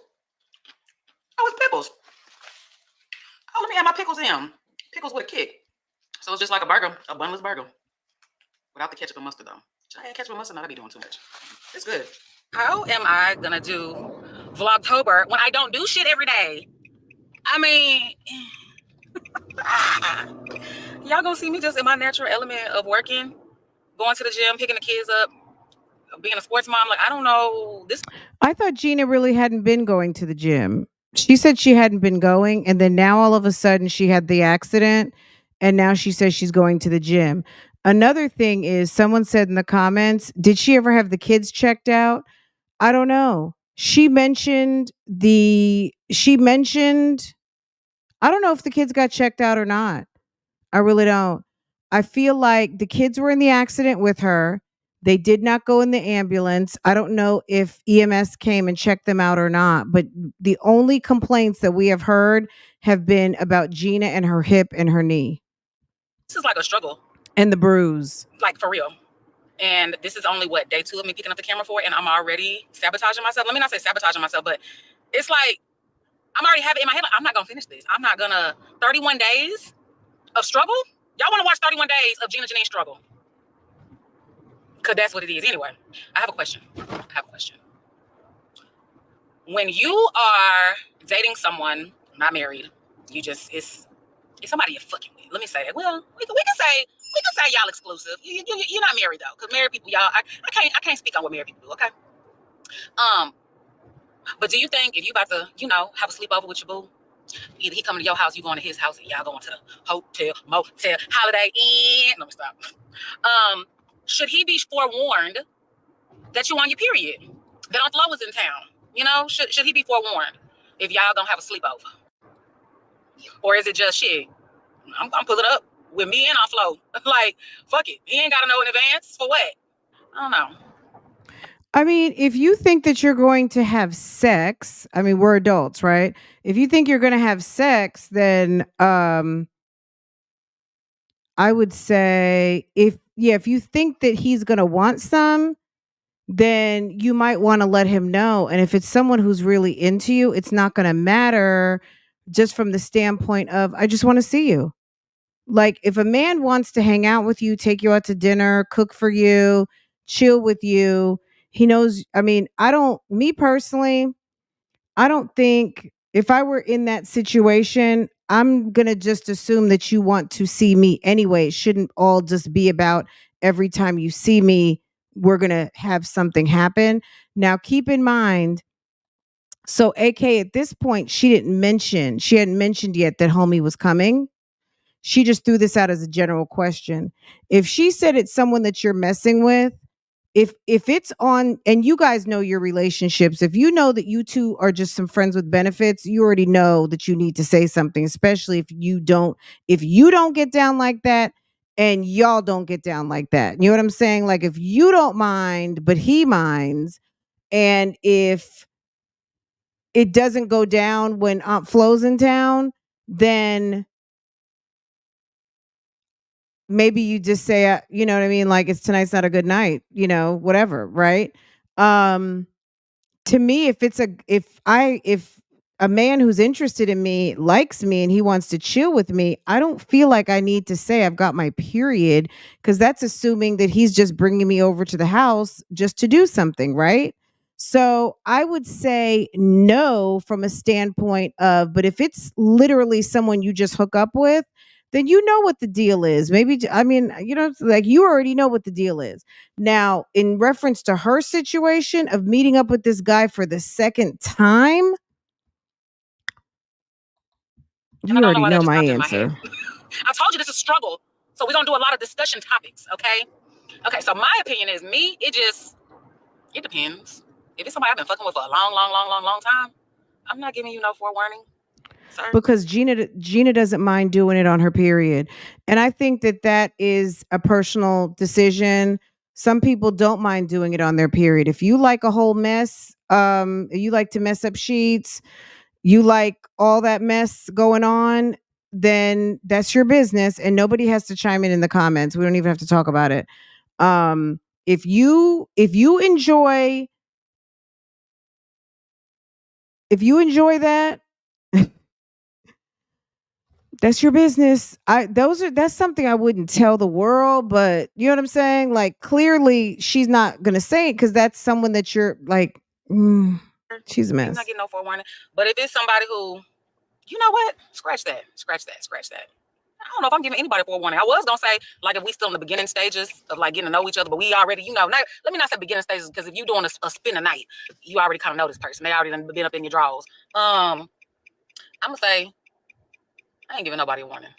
Oh, it's pickles. Oh, let me add my pickles in. Pickles with a kick. So it's just like a burger, a bunless burger. Without the ketchup and mustard, though. Should I add ketchup and mustard? No, that'd be doing too much. It's good. How am I gonna do Vlogtober when I don't do shit every day? I mean, y'all gonna see me just in my natural element of working, going to the gym, picking the kids up, being a sports mom. Like, I don't know this. I thought Gina really hadn't been going to the gym. She said she hadn't been going, and then now all of a sudden she had the accident, and now she says she's going to the gym. Another thing is, someone said in the comments, did she ever have the kids checked out? I don't know. I don't know if the kids got checked out or not. I really don't. I feel like the kids were in the accident with her. They did not go in the ambulance. I don't know if EMS came and checked them out or not, but the only complaints that we have heard have been about Gina and her hip and her knee. This is like a struggle. And the bruise. Like, for real. And this is only what, day 2 of me picking up the camera for, and I'm already sabotaging myself. Let me not say sabotaging myself, but it's like I'm already having it in my head, like, I'm not gonna finish this. I'm not gonna 31 days of struggle. Y'all want to watch 31 days of Gina Jyneen struggle? Because that's what it is. Anyway, I have a question. When you are dating someone, not married, you just it's somebody you're fucking with. Let me say that. Well, we can say y'all exclusive. You're not married though, because married people, y'all, I can't speak on what married people do. Okay. But do you think if you about to, have a sleepover with your boo, either he coming to your house, you going to his house, and y'all going to the hotel, motel, Holiday Inn? Let me stop. Should he be forewarned that you on your period? That Aunt Flo is in town? Should he be forewarned if y'all gonna have a sleepover? Or is it just shit? I'm pulling up with me and Aunt Flo. Like, fuck it. He ain't gotta know in advance for what? I don't know. I mean, if you think that you're going to have sex, I mean, we're adults, right? If you think you're going to have sex, then I would say if you think that he's going to want some, then you might want to let him know. And if it's someone who's really into you, it's not going to matter, just from the standpoint of, I just want to see you. Like, if a man wants to hang out with you, take you out to dinner, cook for you, chill with you, he knows. I mean, me personally, I don't think, if I were in that situation, I'm going to just assume that you want to see me anyway. It shouldn't all just be about every time you see me, we're going to have something happen. Now, keep in mind, so AK, at this point, she hadn't mentioned yet that homie was coming. She just threw this out as a general question. If she said it's someone that you're messing with, if it's on, and you guys know your relationships, if you know that you two are just some friends with benefits, you already know that you need to say something, especially if you don't get down like that and y'all don't get down like that. You know what I'm saying? Like, if you don't mind, but he minds, and if it doesn't go down when Aunt Flo's in town, then maybe you just say, you know what I mean? Like, it's tonight's not a good night, whatever. Right. To me, if a man who's interested in me likes me and he wants to chill with me, I don't feel like I need to say I've got my period, because that's assuming that he's just bringing me over to the house just to do something. Right. So I would say no, from a standpoint of, but if it's literally someone you just hook up with, then you know what the deal is. Maybe, I mean, like, you already know what the deal is. Now, in reference to her situation of meeting up with this guy for the second time, you already know my answer. I told you this is a struggle. So we're going to do a lot of discussion topics, okay? Okay, so my opinion is, it depends. If it's somebody I've been fucking with for a long time, I'm not giving you no forewarning. Sir. Because Gina doesn't mind doing it on her period. And I think that is a personal decision. Some people don't mind doing it on their period. If you like a whole mess, you like to mess up sheets, you like all that mess going on, then that's your business, and nobody has to chime in the comments. We don't even have to talk about it. If you enjoy that, that's your business. That's something I wouldn't tell the world, but you know what I'm saying? Like, clearly she's not gonna say it because that's someone that you're like, she's a mess. I'm not getting no forewarning. But if it's somebody who, you know what? Scratch that. I don't know if I'm giving anybody forewarning. I was gonna say, like, if we still in the beginning stages of like getting to know each other, but we already, not, let me not say beginning stages, because if you're doing a spin a night, you already kind of know this person. They already done been up in your drawers. I'm gonna say, I ain't giving nobody a warning.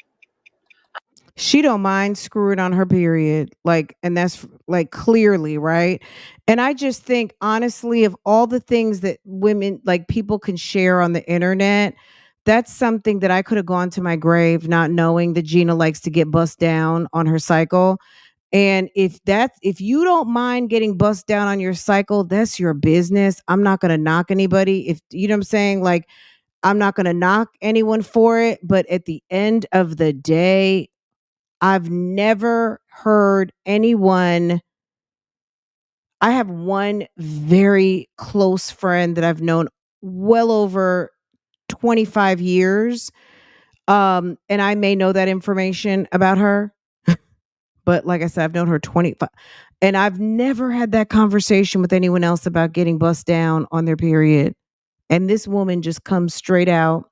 She don't mind screwing on her period, like, and that's like clearly right. And I just think, honestly, of all the things that women, like, people can share on the internet, that's something that I could have gone to my grave not knowing that Gina likes to get bust down on her cycle. And if you don't mind getting bust down on your cycle, that's your business. I'm not gonna knock anybody. If you know what I'm saying, like, I'm not gonna knock anyone for it. But at the end of the day, I've never heard anyone. I have one very close friend that I've known well over 25 years. And I may know that information about her, but like I said, I've known her 25, and I've never had that conversation with anyone else about getting bust down on their period. And this woman just comes straight out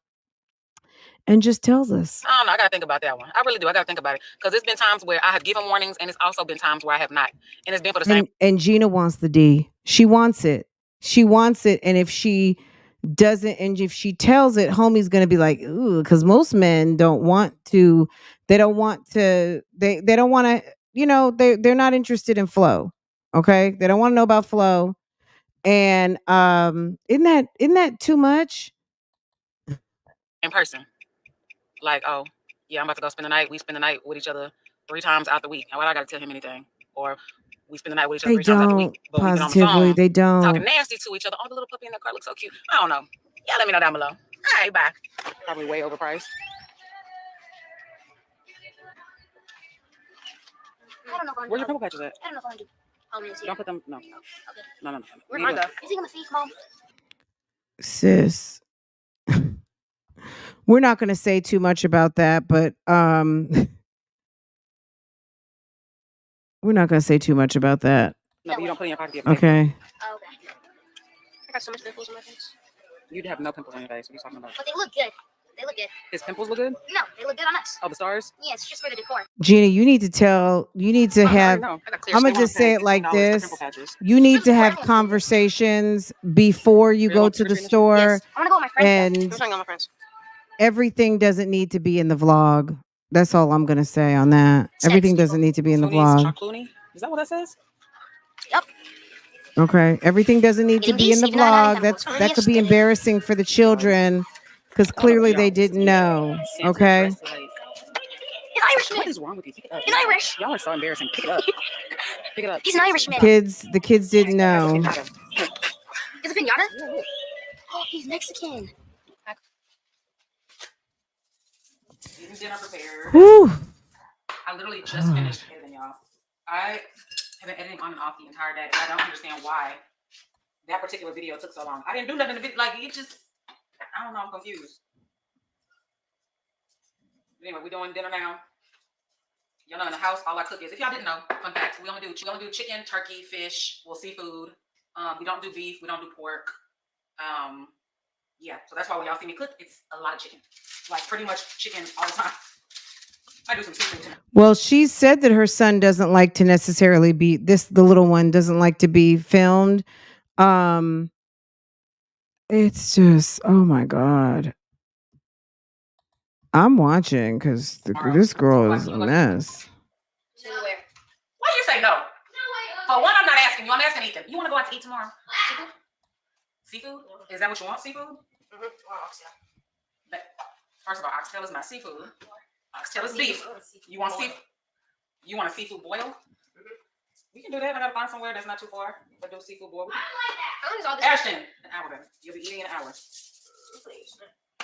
and just tells us. I don't know. I gotta think about that one. I really do. I gotta think about it, because it's been times where I have given warnings, and it's also been times where I have not, and it's been for the same. And Gina wants the D. She wants it. She wants it. And if she doesn't, and if she tells it, homie's gonna be like, ooh, because most men don't want to. They don't want to. They don't want to. They're not interested in flow. Okay, they don't want to know about flow. And isn't that too much? In person, like, oh yeah, I'm about to go spend the night. We spend the night with each other 3 times out the week. And why I gotta tell him anything? Or we spend the night with each other They 3 times out the don't. week. But we get on the Positively, phone they don't. talking nasty to each other. Oh, the little puppy in the car looks so cute. I don't know. Yeah, let me know down below. All right, bye. Probably way overpriced. I don't know if I'm Where's your pimple patches at? I don't know if I'm gonna do. Oh, it's here. Don't put them. No. Okay. No. Where'd mine go? Is he gonna see, Mom? Sis. We're not going to say too much about that, but we're not going to say too much about that. No, but you don't put it in your pocket. Okay. Oh, okay. I got so much pimples on my face. You'd have no pimples on your face. What are you talking about? But they look good. They look good. His pimples look good? No, they look good on us. Oh, the stars? Yeah, it's just for the decor. Gina, you need to have, No. I'm going to just say it like $15 for this. pimple patches. You need to have conversations before you go to the store. Yes. I wanna go with my friends. And I'm talking about my friends. everything doesn't need to be in the vlog. That's all I'm going to say on that. Everything doesn't need to be in the vlog. Clooney? Is that what that says? Yep. Okay. Everything doesn't need to be in the vlog. That could be embarrassing for the children, because clearly they didn't know. Okay. He's Irishman. What is wrong with you? Pick it up. He's Irish. Y'all are so embarrassing. Pick it up. Pick it up. He's an Irishman. The kids didn't know. Is it pinata? Oh, he's Mexican. Dinner prepared. Whew. I literally just finished editing, y'all. I have been editing on and off the entire day. I don't understand why that particular video took so long. I didn't do nothing to video. Like, it just, I don't know. I'm confused. Anyway, we're doing dinner now. Y'all know, in the house, all I cook is, if y'all didn't know, fun fact, we only do chicken, turkey, fish, well, seafood. We don't do beef. We don't do pork. Yeah, so that's why when y'all see me cook, it's a lot of chicken. Like, pretty much chicken all the time. I do some seafood too. Well, she said that her son doesn't like to necessarily be the little one doesn't like to be filmed. It's just, oh my God. I'm watching because this girl is a mess. To where? Why do you say no? For one, I'm not asking you. I'm asking Ethan. You want to go out to eat tomorrow? Seafood? Seafood? Is that what you want? Seafood? Mm-hmm. Or oxtail. But first of all, oxtail is not seafood. Oxtail is beef. You want seafood? You want a seafood boil? We can do that. I gotta find somewhere that's not too far. But do seafood boil. How long is all this? Ashton, an hour then. You'll be eating in an hour.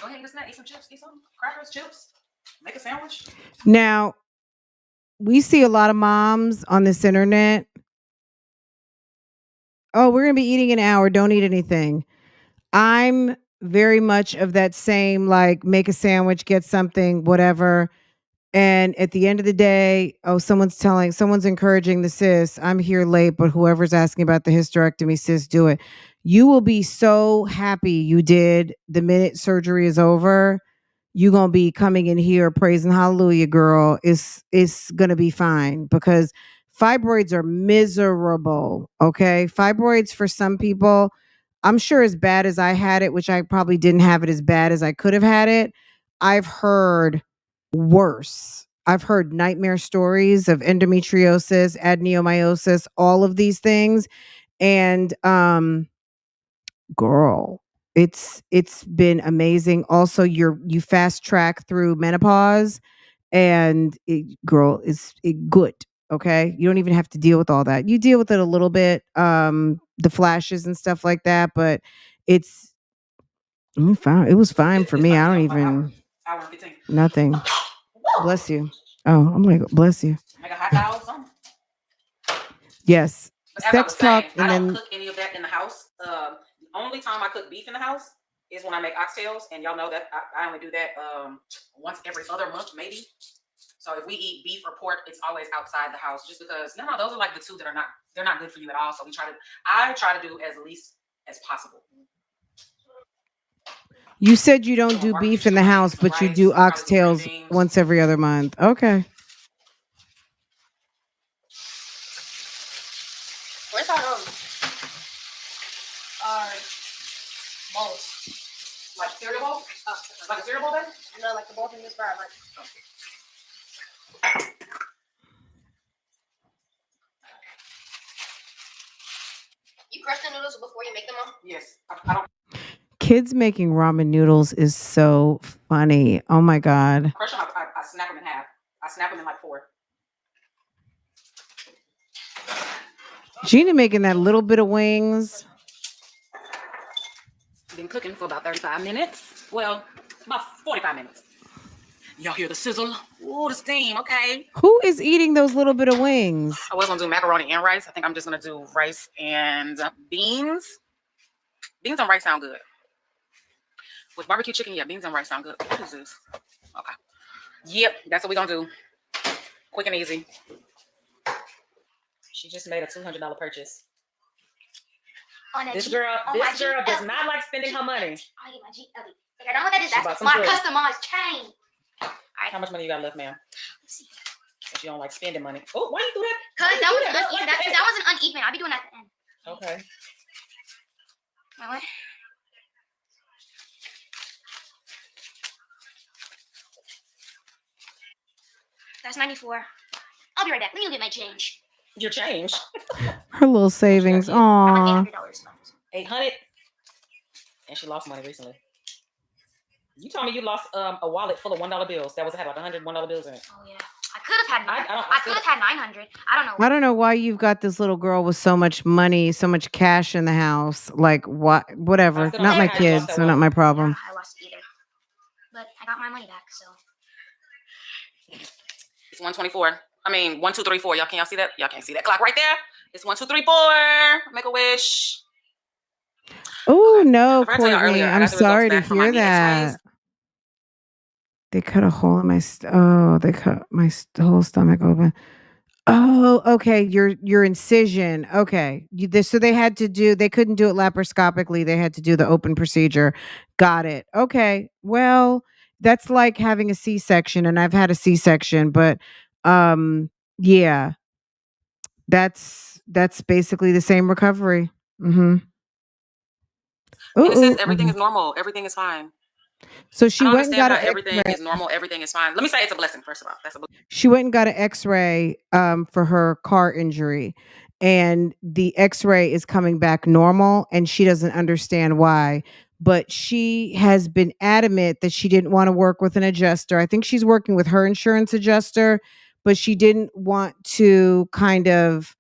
Go ahead, eat a snack. Eat some chips. Eat some crackers, chips. Make a sandwich. Now, we see a lot of moms on this internet. Oh, we're going to be eating an hour. Don't eat anything. I'm very much of that same, like, make a sandwich, get something, whatever. And at the end of the day, someone's encouraging the sis. I'm here late, but whoever's asking about the hysterectomy, sis, do it. You will be so happy you did the minute surgery is over. you're gonna be coming in here praising hallelujah, girl. It's gonna be fine because fibroids are miserable. Okay. Fibroids for some people, I'm sure as bad as I had it, which I probably didn't have it as bad as I could have had it. I've heard worse. I've heard nightmare stories of endometriosis, adenomyosis, all of these things. And girl, it's been amazing. Also, you fast track through menopause and girl, is it good. Okay. You don't even have to deal with all that. You deal with it a little bit, the flashes and stuff like that, but it's fine. It was fine for It's me. like I don't about even hour and 15. nothing. Bless you. Oh, I'm like, bless you. Make a hot dog or something. Yes. But as I Sex was saying, talk I and don't then cook any of that in the house. The only time I cook beef in the house is when I make oxtails, and y'all know that I only do that once every other month, maybe. So if we eat beef or pork, it's always outside the house, just because no, those are like the two that they're not good for you at all. So I try to do as least as possible. you said you don't Doing do barbecue beef in the chicken house, wings, some but you rice, do probably some green oxtails beans. once every other month. Okay. Where's our bowls? Like cereal bowl? Like a cereal bowl then? No, like the bowls in this bar. Like, you crush the noodles before you make them, Mom? Yes. I don't Kids making ramen noodles is so funny. Oh my God. crush them. I snap them in half. I snap them in like 4. Gina making that little bit of wings. Been cooking for about 35 minutes. Well, about 45 minutes. Y'all hear the sizzle? Ooh, the steam. Okay. Who is eating those little bit of wings? I was gonna do macaroni and rice. I think I'm just gonna do rice and beans. Beans and rice sound good. With barbecue chicken, yeah, beans and rice sound good. What is this? Okay. Yep, that's what we're gonna do. Quick and easy. She just made a $200 purchase. On that This G- girl on my does GL. not like spending her money. I get my GL. Like, I don't know what that is. She bought That's some my good. customized chain. How much money you got left, ma'am? Let's see. If you don't like spending money. Oh, why you do that? Cause that was Yeah, uneven. like That that. was an uneven. I'll be doing that at the end. Okay. My what? That's 94. I'll be right back. Let me go get my change. Your change. Her little savings. hit. Aw. $800 left. 800. And she lost money recently. You told me you lost a wallet full of $1 bills. That was had like 100 $1 bills in it. Oh yeah. I could have had. I I could have had 900. I don't know. I don't know why you've got this little girl with so much money, so much cash in the house. Like what? Whatever. still Not don't my know how you lost kids, that so not wallet. my problem. Yeah, I lost either. But I got my money back, so. It's 124. I mean 1, 2, 3, 4. Y'all see that? Y'all can't see that clock right there. It's 1, 2, 3, 4. Make a wish. Oh Okay. no, I forgot to tell y'all Courtney. earlier, I I'm got the results sorry to back from my hear knee that. X-rays. They cut a hole in my they cut my whole stomach open. Oh, okay. Your incision. Okay. So they couldn't do it laparoscopically. They had to do the open procedure. Got it. Okay. Well, that's like having a C-section, and I've had a C-section, but yeah, that's basically the same recovery. Mm-hmm. And it says Ooh, everything is normal. Everything is fine. So I she don't went and understand got how an everything X-ray. is normal. Everything is fine. Let me say it's a blessing, first of all. That's a blessing. She went and got an X-ray for her car injury, and the X-ray is coming back normal, and she doesn't understand why. But she has been adamant that she didn't want to work with an adjuster. I think she's working with her insurance adjuster, but she didn't want to kind of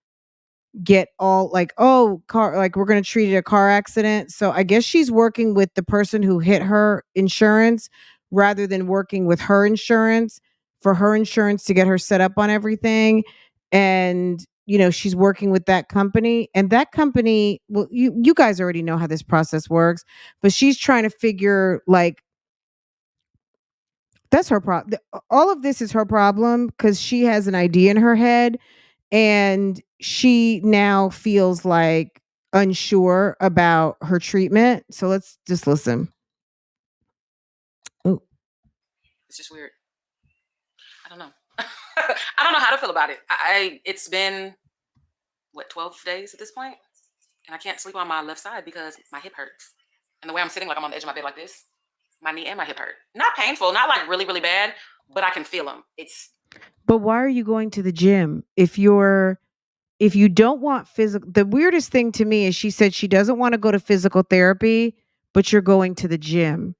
get all like, oh, car, like we're going to treat it a car accident. So I guess she's working with the person who hit her insurance rather than working with her insurance for her insurance to get her set up on everything. And she's working with that company, and that company, well, you guys already know how this process works, but she's trying to figure, like, that's her problem. All of this is her problem because she has an idea in her head, and she now feels like unsure about her treatment. So let's just listen. Ooh. It's just weird. I don't know. I don't know how to feel about it. It's been what 12 days at this point, and I can't sleep on my left side because my hip hurts. And the way I'm sitting, like I'm on the edge of my bed like this, my knee and my hip hurt. Not painful, not like really, really bad, but I can feel them. But why are you going to the gym if you don't want physical? The weirdest thing to me is she said she doesn't want to go to physical therapy, but you're going to the gym.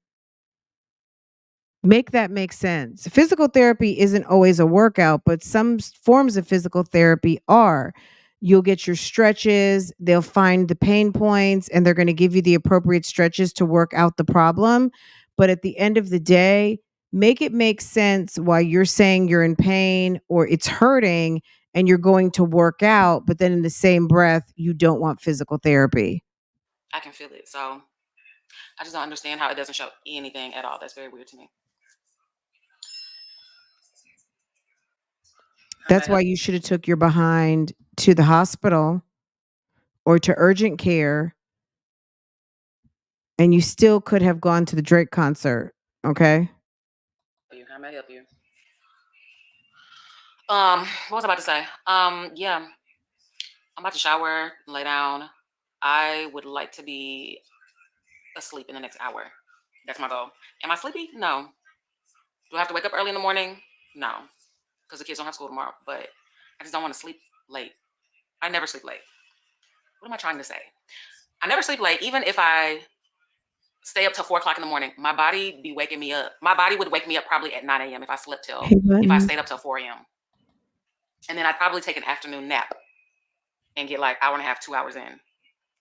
Make that make sense. Physical therapy isn't always a workout, but some forms of physical therapy are. You'll get your stretches, they'll find the pain points, and they're going to give you the appropriate stretches to work out the problem. But at the end of the day, make it make sense why you're saying you're in pain or it's hurting and you're going to work out, but then in the same breath, you don't want physical therapy. I can feel it. So I just don't understand how it doesn't show anything at all. That's very weird to me. That's why you should have took your behind to the hospital or to urgent care, and you still could have gone to the Drake concert. Okay. How may I help you? What was I about to say? Yeah, I'm about to shower, lay down. I would like to be asleep in the next hour. That's my goal. Am I sleepy? No. Do I have to wake up early in the morning? No, because the kids don't have school tomorrow. But I just don't want to sleep late. I never sleep late. What am I trying to say? I never sleep late, even if I stay up till 4 o'clock in the morning. My body be waking me up. My body would wake me up probably at 9 a.m. if I slept till, if I stayed up till 4 a.m. And then I'd probably take an afternoon nap and get like hour and a half, 2 hours in.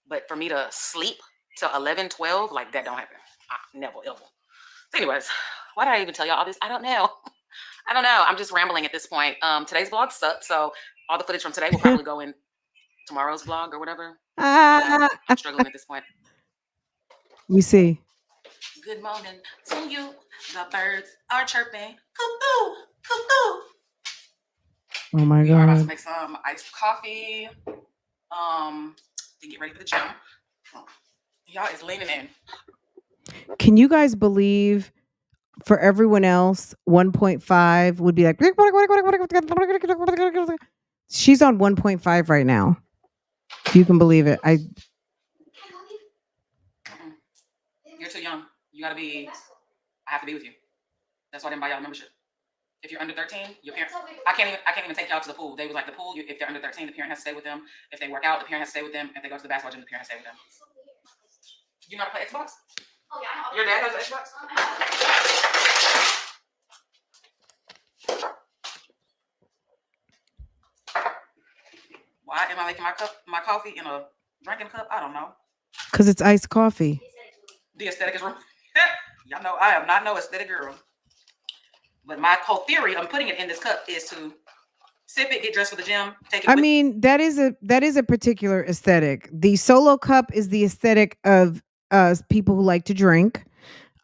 But for me to sleep till 11, 12, like that don't happen. Never, ever. So anyways, why did I even tell y'all all this? I don't know. I don't know. I'm just rambling at this point. Today's vlog sucked. So all the footage from today will probably go in tomorrow's vlog or whatever. I'm struggling at this point. You see. Good morning to you. The birds are chirping. Cuckoo, cuckoo. Oh my We are about to God. make some iced coffee. To get ready for the gym. Y'all is leaning in. Can you guys believe for everyone else, 1.5 would be like, she's on 1.5 right now. If you can believe it. You're too young. You gotta be, I have to be with you. That's why I didn't buy y'all a membership. If you're under 13, your parent, I can't even take y'all to the pool. They was like the pool, if they're under 13, the parent has to stay with them. If they work out, the parent has to stay with them. If they go to the basketball gym, the parent has to stay with them. You know how to play Xbox? Oh yeah. Your dad has an Xbox? Why am I making my coffee in a drinking cup? I don't know. Because it's iced coffee. The aesthetic is wrong. Y'all know I am not no aesthetic girl. But my whole theory of putting it in this cup is to sip it, get dressed for the gym, take it. I mean, that is a particular aesthetic. The solo cup is the aesthetic of people who like to drink.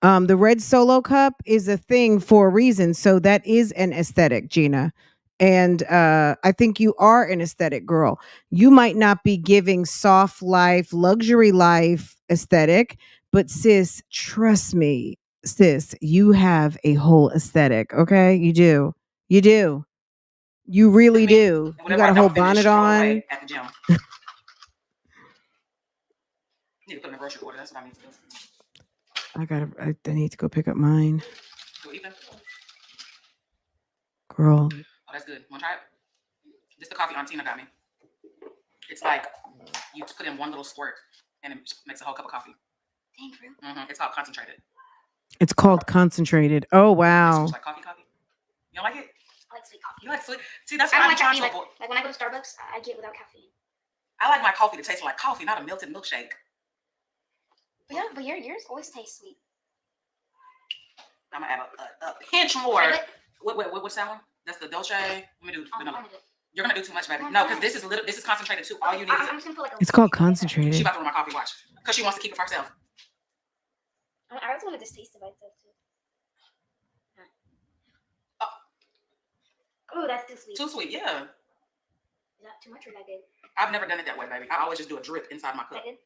The red solo cup is a thing for a reason. So that is an aesthetic, Gina. And I think you are an aesthetic girl. You might not be giving soft life, luxury life aesthetic, but sis, trust me, sis, you have a whole aesthetic. Okay, you do. You do. You really do. You got a whole bonnet on. At the gym. Need to put in a grocery order. That's what I need to do. I need to go pick up mine. Go eat them. Girl. Oh, that's good. Want to try it? This is the coffee Aunt Tina got me. It's like you put in one little squirt and it makes a whole cup of coffee. Dang, bro. It's called concentrated. It's called concentrated. Oh wow. It's like coffee. You don't like it? I like sweet coffee. You like sweet? See, that's I what don't I'm like trying caffeine. to avoid. Like when I go to Starbucks, I get without caffeine. I like my coffee to taste like coffee, not a melted milkshake. But yeah, but yours always tastes sweet. I'm gonna add a pinch more. Really? What's that one? That's the Dolce. Let me do I'm vanilla. gonna do it. You're gonna do too much, baby. No, because this is concentrated too. All you need I'm is just gonna put like a It's called she concentrated. about to ruin my coffee watch because she wants to keep it for herself. I also want to just taste it by itself too. Oh, that's too sweet. Too sweet, yeah. Is that too much or that good? I've never done it that way, baby. I always just do a drip inside my cup. That good?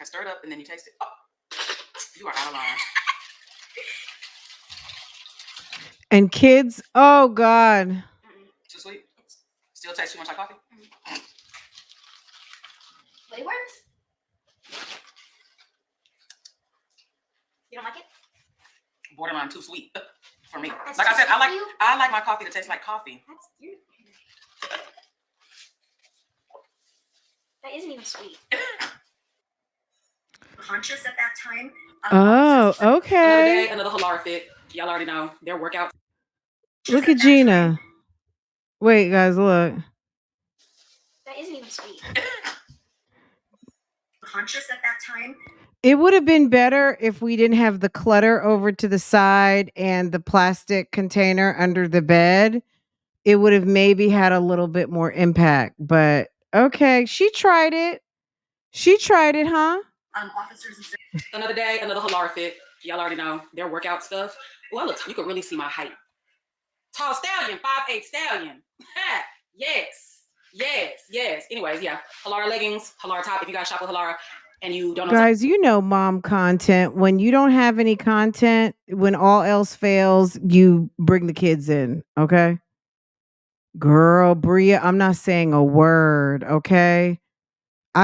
I stir it up and then you taste it. Oh, you are out of line. And kids, oh God. Too sweet. Still taste too much like coffee. But it works. You don't like it? Borderline too sweet for me. That's Like I too said, sweet for you? I like my coffee to taste like coffee. That's you. That isn't even sweet. Conscious at that time. Oh, Another okay. day, another Halara fit. Y'all already know their workout. Look at Gina. Wait, guys, look. That isn't even sweet. Conscious at that time. It would have been better if we didn't have the clutter over to the side and the plastic container under the bed. It would have maybe had a little bit more impact. But okay, she tried it. She tried it, huh? Officers. Another day, another Halara fit. Y'all already know their workout stuff. Well, look, you can really see my height. Tall stallion, 5'8" stallion. Yes, yes, yes. Anyways, yeah, Halara leggings, Halara top. If you guys shop with Halara and you don't know, Guys, you know mom content. When you don't have any content, when all else fails, you bring the kids in, okay? Girl, Bria, I'm not saying a word, okay? I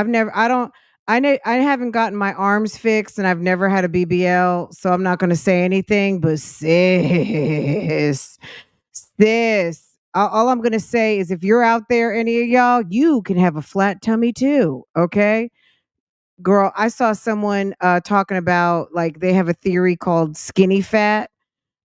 haven't gotten my arms fixed and I've never had a BBL, so I'm not going to say anything, but sis, all I'm going to say is if you're out there, any of y'all, you can have a flat tummy too, okay? Girl, I saw someone talking about like they have a theory called skinny fat,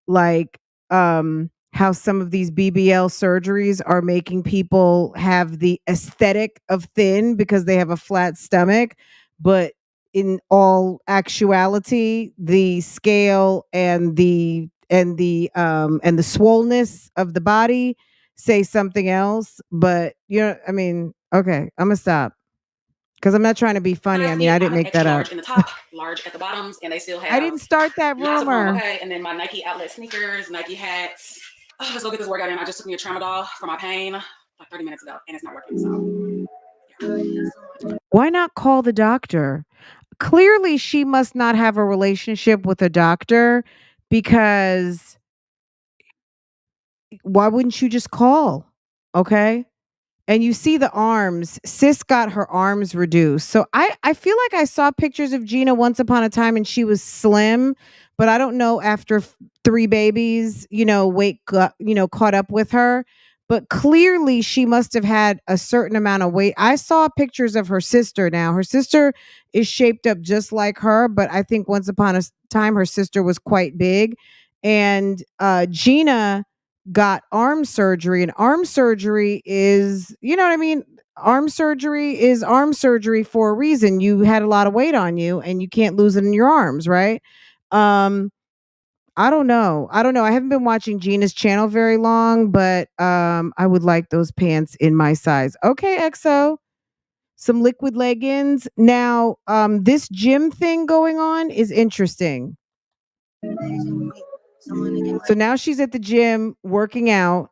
like how some of these BBL surgeries are making people have the aesthetic of thin because they have a flat stomach, but in all actuality, the scale and the swollenness of the body say something else. But I mean, okay, I'm gonna stop. Because I'm not trying to be funny. I mean, I didn't I'm an make that extra up. large in the top, large at the bottoms, and they still have. I didn't start that lots of room, rumor. okay? And then my Nike outlet sneakers, Nike hats. Oh, let's go get this workout in. I just took me a tramadol for my pain like 30 minutes ago, and it's not working. So Why not call the doctor? Clearly, she must not have a relationship with a doctor because why wouldn't you just call? Okay. And you see the arms. Sis got her arms reduced. So I feel like I saw pictures of Gina once upon a time and she was slim, but I don't know after 3 babies, weight got, caught up with her. But clearly she must have had a certain amount of weight. I saw pictures of her sister now. Her sister is shaped up just like her, but I think once upon a time her sister was quite big. And Gina got arm surgery, and arm surgery is, you know what I mean? Arm surgery is arm surgery for a reason. You had a lot of weight on you and you can't lose it in your arms, right? I don't know. I haven't been watching Gina's channel very long, but I would like those pants in my size. Okay, EXO. Some liquid leggings. Now, this gym thing going on is interesting. So now she's at the gym working out.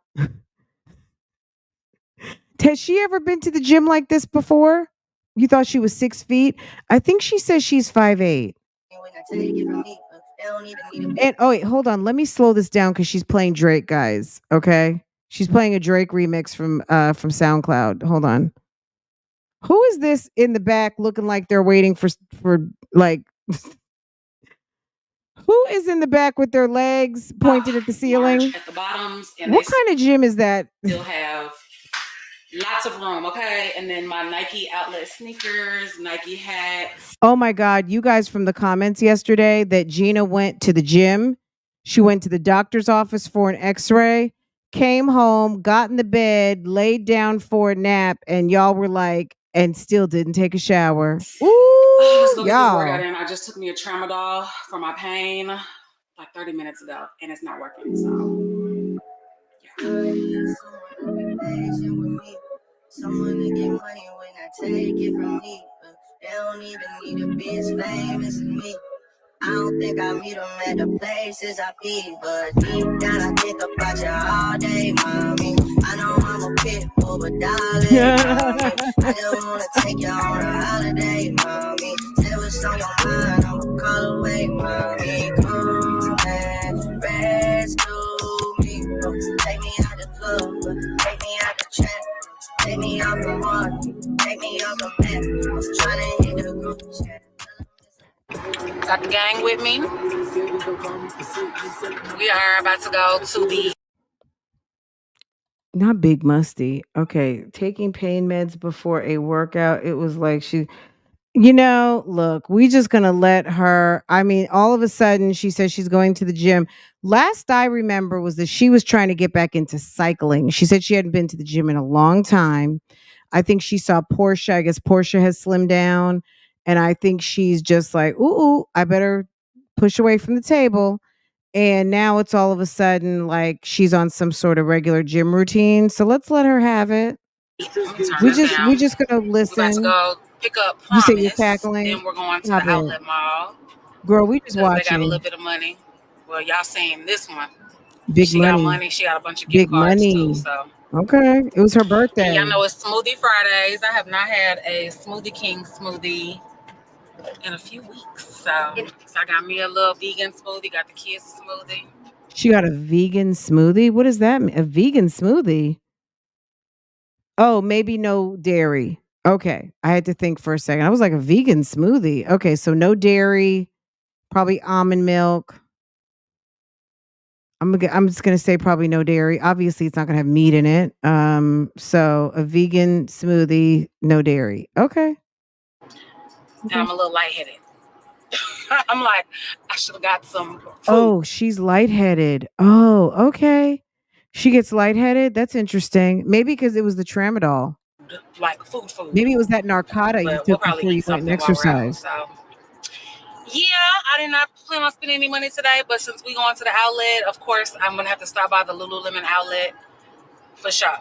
Has she ever been to the gym like this before? You thought she was 6 feet? I think she says she's 5'8". And oh wait, hold on. Let me slow this down because she's playing Drake, guys. Okay, she's playing a Drake remix from SoundCloud. Hold on. Who is this in the back looking like they're waiting for like? Who is in the back with their legs pointed at the ceiling? At the bottoms, and what kind of gym is that? Still have lots of room, okay? And then my Nike outlet sneakers, Nike hats. Oh my God, you guys from the comments yesterday that Gina went to the gym. She went to the doctor's office for an x-ray, came home, got in the bed, laid down for a nap, and y'all were like, and still didn't take a shower. Ooh, Let's go get this y'all. workout in. I just took me a tramadol for my pain like 30 minutes ago, and it's not working, so Someone to get money when I take it from me. They don't even need a bitch famous as me. I don't think I meet them at the places I be, but deep down I think about you all day, mommy. I know I'm a pit bull, but darling, mommy, I just wanna take you on a holiday, mommy. Say what's on your mind, I'ma call away, mommy. Come and rescue me. Take me out the trap, take me off the water, take me off the map. I'm tryna hit the group chat. Got the gang with me. We are about to go to the Not Big Musty. Okay, taking pain meds before a workout. It was like look, we just gonna let her. I mean, all of a sudden she says she's going to the gym. Last I remember was that she was trying to get back into cycling. She said she hadn't been to the gym in a long time. I think she saw Portia. I guess Portia has slimmed down. And I think she's just like, ooh, I better push away from the table. And now it's all of a sudden like she's on some sort of regular gym routine. So let's let her have it. We just gonna We're about to listen. go pick up You say you're Promise. tackling. Then we're going to Stop the it. outlet mall Girl, we just because they got a little watching. bit of money. Well, y'all seen this one. Big She got money. money. She got a bunch of gift Big cards too. money. So, Okay. It was her and birthday. y'all know it's Smoothie Fridays. I have not had a Smoothie King smoothie in a few weeks. So I got me a little vegan smoothie. Got the kids a smoothie. She got a vegan smoothie. What does that mean? A vegan smoothie? Oh, maybe no dairy. Okay. I had to think for a second. I was like, a vegan smoothie. Okay, so no dairy, probably almond milk. I'm just gonna say probably no dairy. Obviously, it's not gonna have meat in it. So a vegan smoothie, no dairy. Okay. And I'm a little lightheaded. I'm like, I should have got some food. Oh, she's lightheaded. Oh, okay. She gets lightheaded. That's interesting. Maybe because it was the tramadol. Like food. Maybe it was that narcotic you But we'll took probably before you eat went and something while we're out. exercised. So yeah, I did not plan on spending any money today, but since we going to the outlet, of course, I'm gonna have to stop by the Lululemon outlet for sure.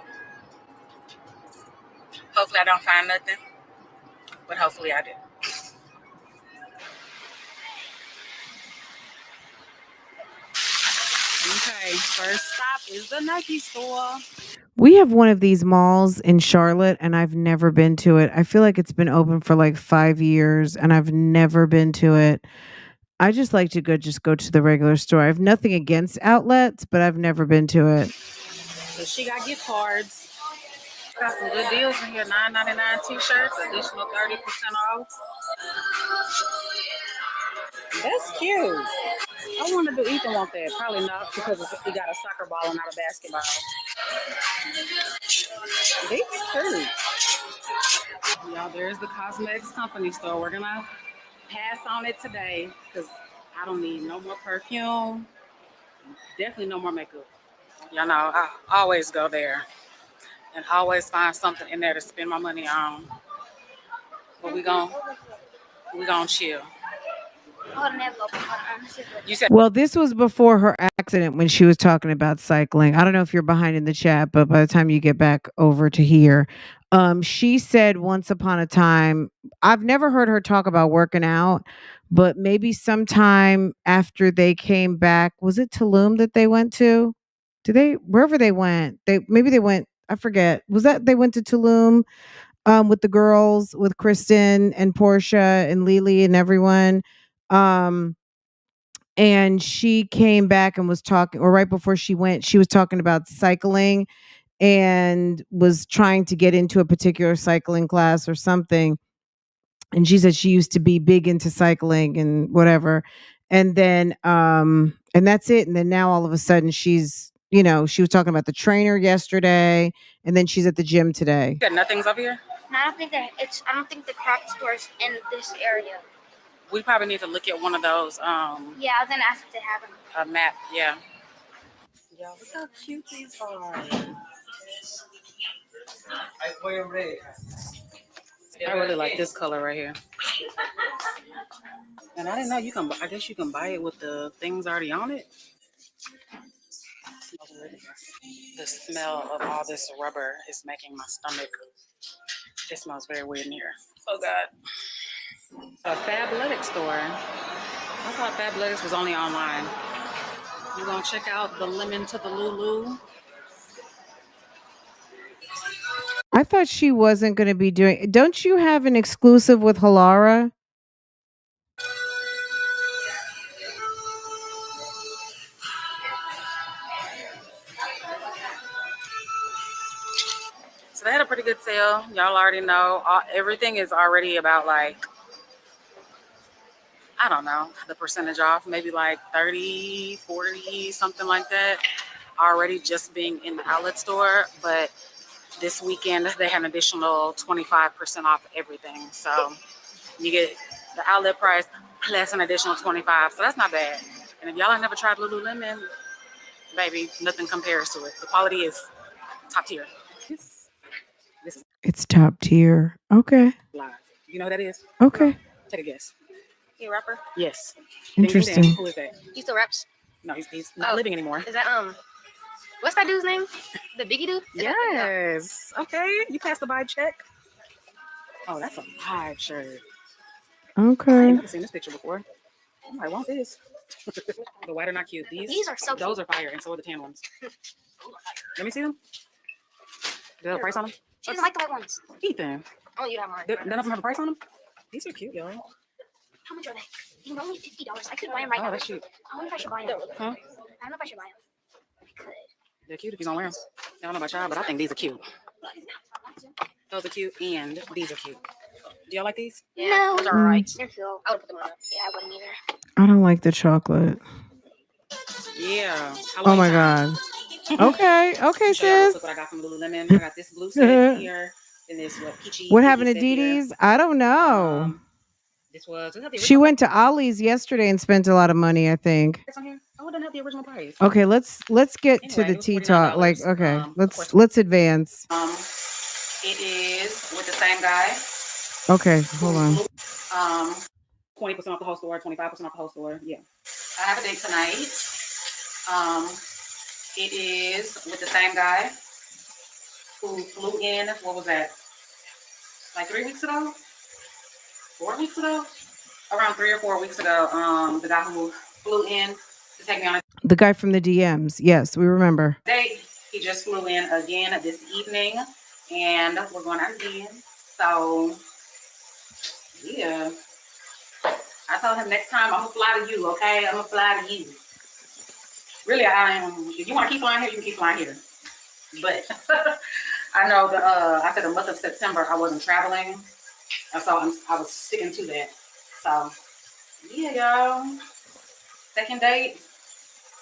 Hopefully I don't find nothing, but hopefully I do. Okay, first stop is the Nike store. We have one of these malls in Charlotte and I've never been to it. I feel like it's been open for like 5 years and I've never been to it. I just like to go to the regular store. I have nothing against outlets, but I've never been to it. So she got gift cards. Got some good deals in here. $9.99 t-shirts, additional 30% off. That's cute. I wonder do Ethan want that? Probably not because he got a soccer ball and not a basketball. These cute. Y'all, there's the cosmetics company store. We're gonna pass on it today because I don't need no more perfume. Definitely no more makeup. Y'all know I always go there and always find something in there to spend my money on. But we gon' chill. You said Well, this was before her accident when she was talking about cycling. I don't know if you're behind in the chat, but by the time you get back over to here, she said once upon a time, I've never heard her talk about working out, but maybe sometime after they came back, was it Tulum that they went to? Wherever they went, they went, I forget. Was that they went to Tulum with the girls, with Kristen and Portia and Lily and everyone. Um and she came back and was talking, or right before she went, she was talking about cycling and was trying to get into a particular cycling class or something. And she said she used to be big into cycling and whatever. And then and that's it. And then now all of a sudden she's, she was talking about the trainer yesterday and then she's at the gym today. nothing's up here. And I don't think the craft store's in this area. We probably need to look at one of those. Yeah, I was gonna ask if they have them. A map, yeah. Y'all, look how cute these are. I really like this color right here. And I didn't know I guess you can buy it with the things already on it. The smell of all this rubber is making my stomach. It smells very weird in here. Oh God. A Fabletics store. I thought Fabletics was only online. We're gonna check out the lemon to the Lulu. I thought she wasn't going to be doing. Don't you have an exclusive with Halara? they had a pretty good sale. Y'all already know. Everything is already about like, I don't know, the percentage off, maybe like 30, 40, something like that. Already just being in the outlet store. But this weekend, they had an additional 25% off everything. So you get the outlet price plus an additional 25. So that's not bad. And if y'all have never tried Lululemon, baby, nothing compares to it. The quality is top tier. This is It's top tier. Okay. live. You know who that is? Okay. Take a guess. He a rapper? Yes. Interesting. Who is that? He still raps. No, he's not living anymore. Is that what's that dude's name? The Biggie dude? Is that- Yes. Okay. You passed the vibe check. Oh, that's a vibe shirt. I Okay. ain't never seen this picture before. I might want this. The white are not cute. These are so cute. Those are fire, and so are the tan ones. Let me see them. Do they have a price on them? She doesn't like the white ones. Ethan. Oh, you have one. None of them have a price on them? These are cute, y'all. How much are they? They're only $50. I could buy them right Oh, now. that's cute. I wonder if I should buy them. Huh? I don't know if I should buy them. I could. They're cute if you're gonna wear them. I don't know about y'all, but I think these are cute. Those are cute, and these are cute. Do y'all like these? Yeah, No. those are alright. They're cool. I would put them on. Yeah, I wouldn't either. I don't like the chocolate. Yeah. Oh my God. Okay. Okay, Show y'all real sis. quick what I got from Lululemon. I got this blue set here, and this peachy. What happened to set here. Dee Dee's? I don't know. This was. She went to Ollie's yesterday and spent a lot of money, I think. On here. Oh, it doesn't have the original price. Okay, let's get to Anyway, the it was tea talk. $49. Like, okay, Of course. let's advance. It is with the same guy. Okay, hold on. 20% off the whole store, 25% off the whole store. Yeah. I have a date tonight. It is with the same guy who flew in. What was that? Like 3 weeks ago? 4 weeks ago? Around 3 or 4 weeks ago. The guy who flew in to take me on a The guy from the DMs. Yes, we remember. date. He just flew in again this evening, and we're going out again. So, yeah. I told him next time I'm gonna fly to you, okay? I'm gonna fly to you. Really, I am. If you want to keep flying here, you can keep flying here. But I know I said the month of September I wasn't traveling, and so I was sticking to that. So, yeah, y'all. Second date.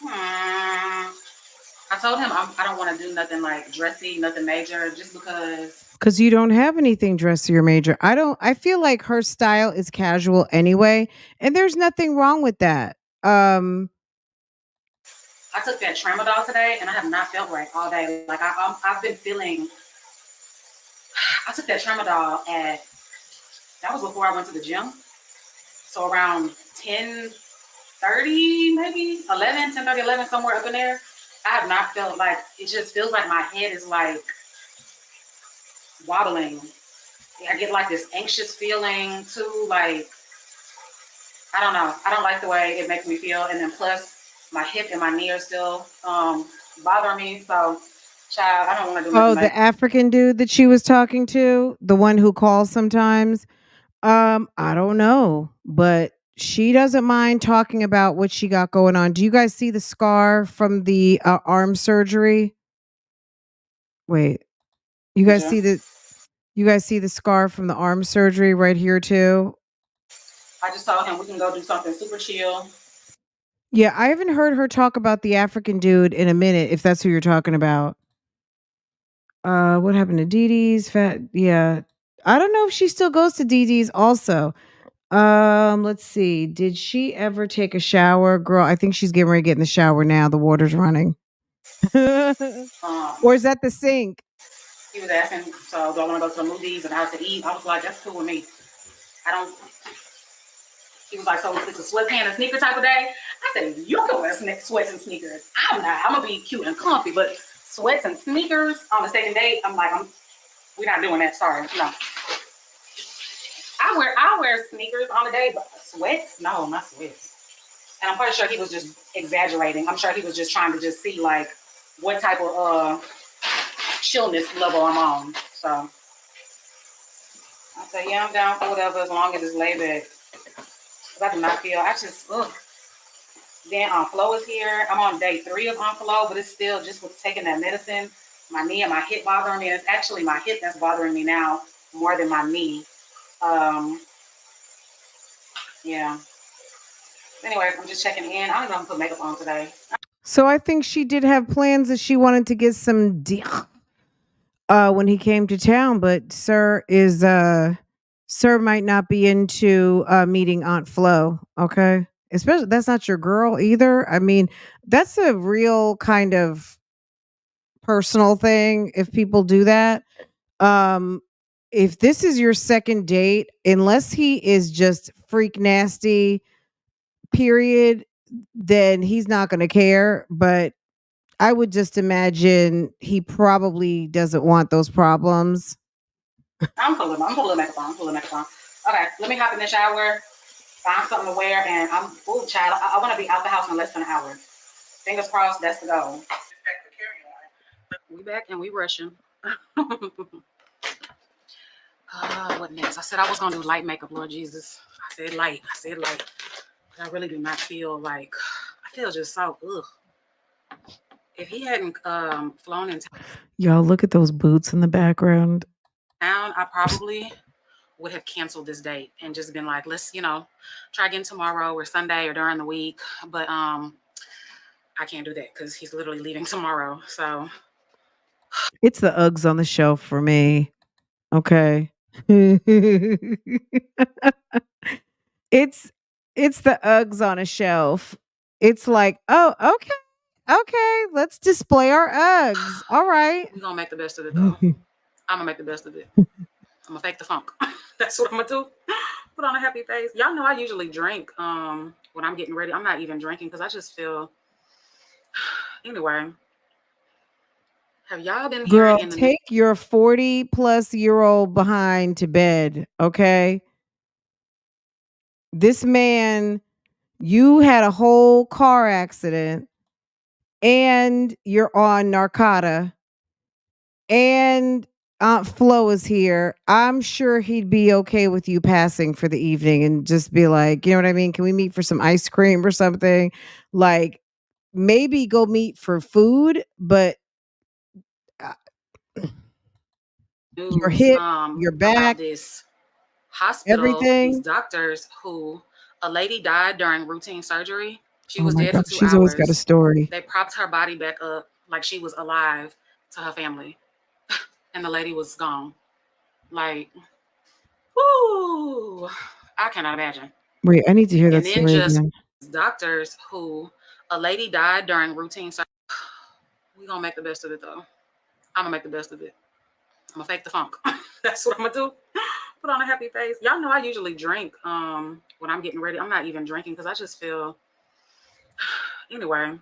I told him I don't want to do nothing like dressy, nothing major, just because you don't have anything dressy or major. I feel like her style is casual anyway, and there's nothing wrong with that. I took that tramadol today, and I have not felt right all day. Like I've been feeling. I took that tramadol that was before I went to the gym. So around 10:30, maybe 10:30, 11, somewhere up in there. I have not felt like, it just feels like my head is like wobbling. I get like this anxious feeling too. Like, I don't know. I don't like the way it makes me feel. And then plus my hip and my knee are still bothering me. So, child, I don't want to do nothing. The African dude that she was talking to, the one who calls sometimes. I don't know, but she doesn't mind talking about what she got going on. Do you guys see the scar from the arm surgery? Wait, you guys see the scar from the arm surgery right here too? I just told him we can go do something super chill. Yeah, I haven't heard her talk about the African dude in a minute, if that's who you're talking about. What happened to Dee Dee's? Yeah. I don't know if she still goes to Dee Dee's also. Let's see. Did she ever take a shower? Girl, I think she's getting ready to get in the shower now. The water's running. Or is that the sink? He was asking, so do I want to go to the movies and out to eat? I was like, that's cool with me. He was like, so it's a sweatpants and sneaker type of day? I said, you can wear sweats and sneakers. I'm not. I'm going to be cute and comfy, but sweats and sneakers on the second date, we're not doing that. Sorry. No. I wear sneakers on the day, but sweats? No, not sweats. And I'm pretty sure he was just exaggerating. I'm sure he was just trying to just see like what type of chillness level I'm on. So I said, yeah, I'm down for whatever as long as it's laid back. Because I do not feel, Then Flow is here. I'm on day 3 of Flow, but it's still just with taking that medicine. my knee and my hip bothering me. And it's actually my hip that's bothering me now more than my knee. Yeah. Anyways, I'm just checking in. I don't know if I'm put makeup on today. So I think she did have plans that she wanted to get some when he came to town, but sir might not be into meeting Aunt Flo, okay? Especially that's not your girl either. I mean, that's a real kind of personal thing if people do that. Um if this is your second date, unless he is just freak nasty, period, then he's not going to care, but I would just imagine he probably doesn't want those problems. I'm pulling makeup on. Okay, let me hop in the shower, find something to wear, and child, I want to be out the house in less than an hour. Fingers crossed, that's the goal. We back and we rushing. What next? I said I was gonna do light makeup, Lord Jesus. I said light. I really do not feel like, I feel just so ugh. If he hadn't flown in Y'all look at those boots in the background. town, I probably would have canceled this date and just been like, let's, try again tomorrow or Sunday or during the week. But I can't do that because he's literally leaving tomorrow. So It's the Uggs on the shelf for me. Okay. it's the Uggs on a shelf. It's like, oh, okay, let's display our Uggs. All right. we're gonna make the best of it though. I'm gonna make the best of it. I'm gonna fake the funk. That's what I'm gonna do. Put on a happy face. Y'all know I usually drink when I'm getting ready. I'm not even drinking because I just feel anyway. Have y'all been Girl, hearing in the take your 40-plus-year-old behind to bed, okay? This man, you had a whole car accident and you're on narcota and Aunt Flo is here. I'm sure he'd be okay with you passing for the evening and just be like, you know what I mean? Can we meet for some ice cream or something? Like maybe go meet for food, but your news hip, your about back, this hospital, these everything. doctors who a lady died during routine surgery. She Oh was my dead for God, 2 she's always got a hours. story. They propped her body back up like she was alive to her family. And the lady was gone. Like, whoo, I cannot imagine. Wait, I need to hear that And then story just again. doctors who a lady died during routine surgery. We're gonna make the best of it though. I'm gonna make the best of it. I'm gonna fake the funk. That's what I'm gonna do. Put on a happy face. Y'all know I usually drink when I'm getting ready. I'm not even drinking because I just feel anyway.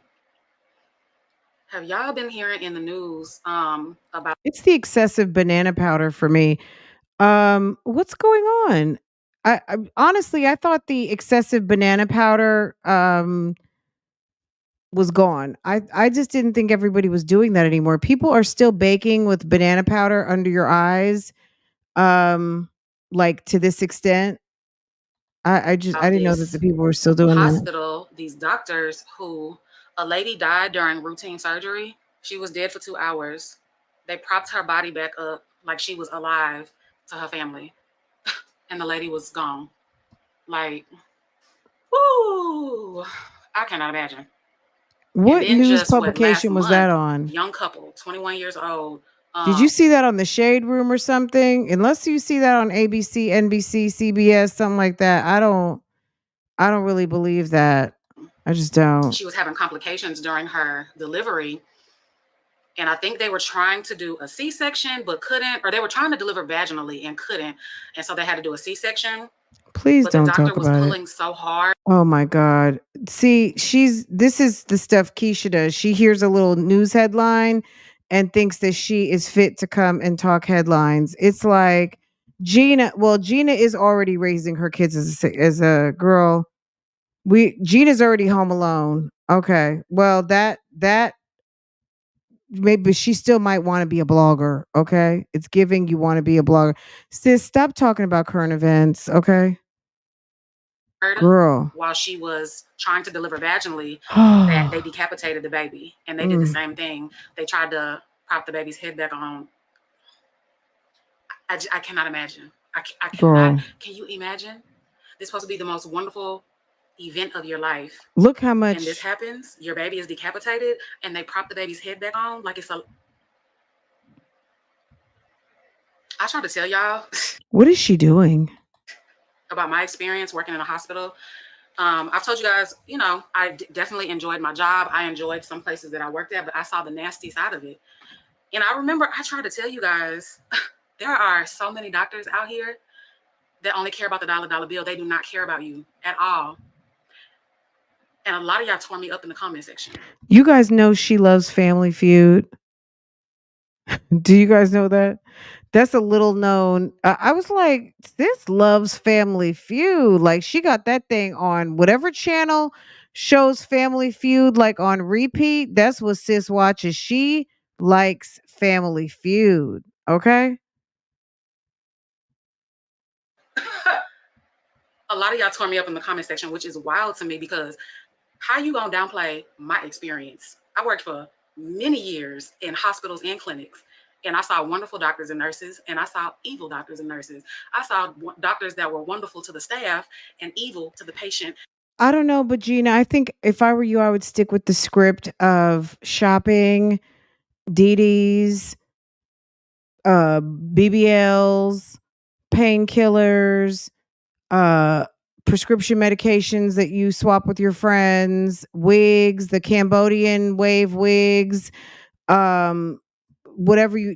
Have y'all been hearing in the news about It's the excessive banana powder for me. What's going on? I honestly, I thought the excessive banana powder was gone. I just didn't think everybody was doing that anymore. People are still baking with banana powder under your eyes, um, like to this extent. I didn't know that the this people were still doing that. hospital, these doctors who a lady died during routine surgery. She was dead for 2 hours. They propped her body back up like she was alive to her family. And the lady was gone. Like, whoo, I cannot imagine. What then news just publication was that on? Young couple, 21 years old. Did you see that on the Shade Room or something? Unless you see that on ABC, NBC, CBS, something like that. I don't really believe that. I just don't. She was having complications during her delivery. And I think they were trying to do a C-section, but couldn't, or they were trying to deliver vaginally and couldn't. And so they had to do a C-section. Please But the don't doctor talk was about it. pulling so hard. Oh my God. See, this is the stuff Keisha does. She hears a little news headline and thinks that she is fit to come and talk headlines. It's like Gina is already raising her kids as a girl. Gina's already home alone. Okay. Well, that maybe she still might want to be a blogger. Okay. It's giving you want to be a blogger. Sis, stop talking about current events. Okay. Girl. While she was trying to deliver vaginally, that they decapitated the baby. And they did the same thing. They tried to pop the baby's head back on. I cannot imagine. I cannot. Girl. Can you imagine? This is supposed to be the most wonderful event of your life. Look how And this much. happens. Your baby is decapitated, and they prop the baby's head back on like it's a. I tried to tell y'all What is she doing? about my experience working in a hospital. I've told you guys, you know, I definitely enjoyed my job. I enjoyed some places that I worked at, but I saw the nasty side of it. And I remember I tried to tell you guys, there are so many doctors out here that only care about the dollar bill. They do not care about you at all. And a lot of y'all tore me up in the comment section. You guys know she loves Family Feud. Do you guys know that? That's a little known. I was like, this loves Family Feud. Like, she got that thing on whatever channel shows Family Feud, like on repeat. That's what sis watches. She likes Family Feud. Okay. A lot of y'all tore me up in the comment section, which is wild to me because how you gonna downplay my experience? I worked for many years in hospitals and clinics. And I saw wonderful doctors and nurses, and I saw evil doctors and nurses. I saw doctors that were wonderful to the staff and evil to the patient. I don't know, but Gina, I think if I were you, I would stick with the script of shopping, DDs, BBLs, painkillers, prescription medications that you swap with your friends, wigs, the Cambodian wave wigs, whatever you're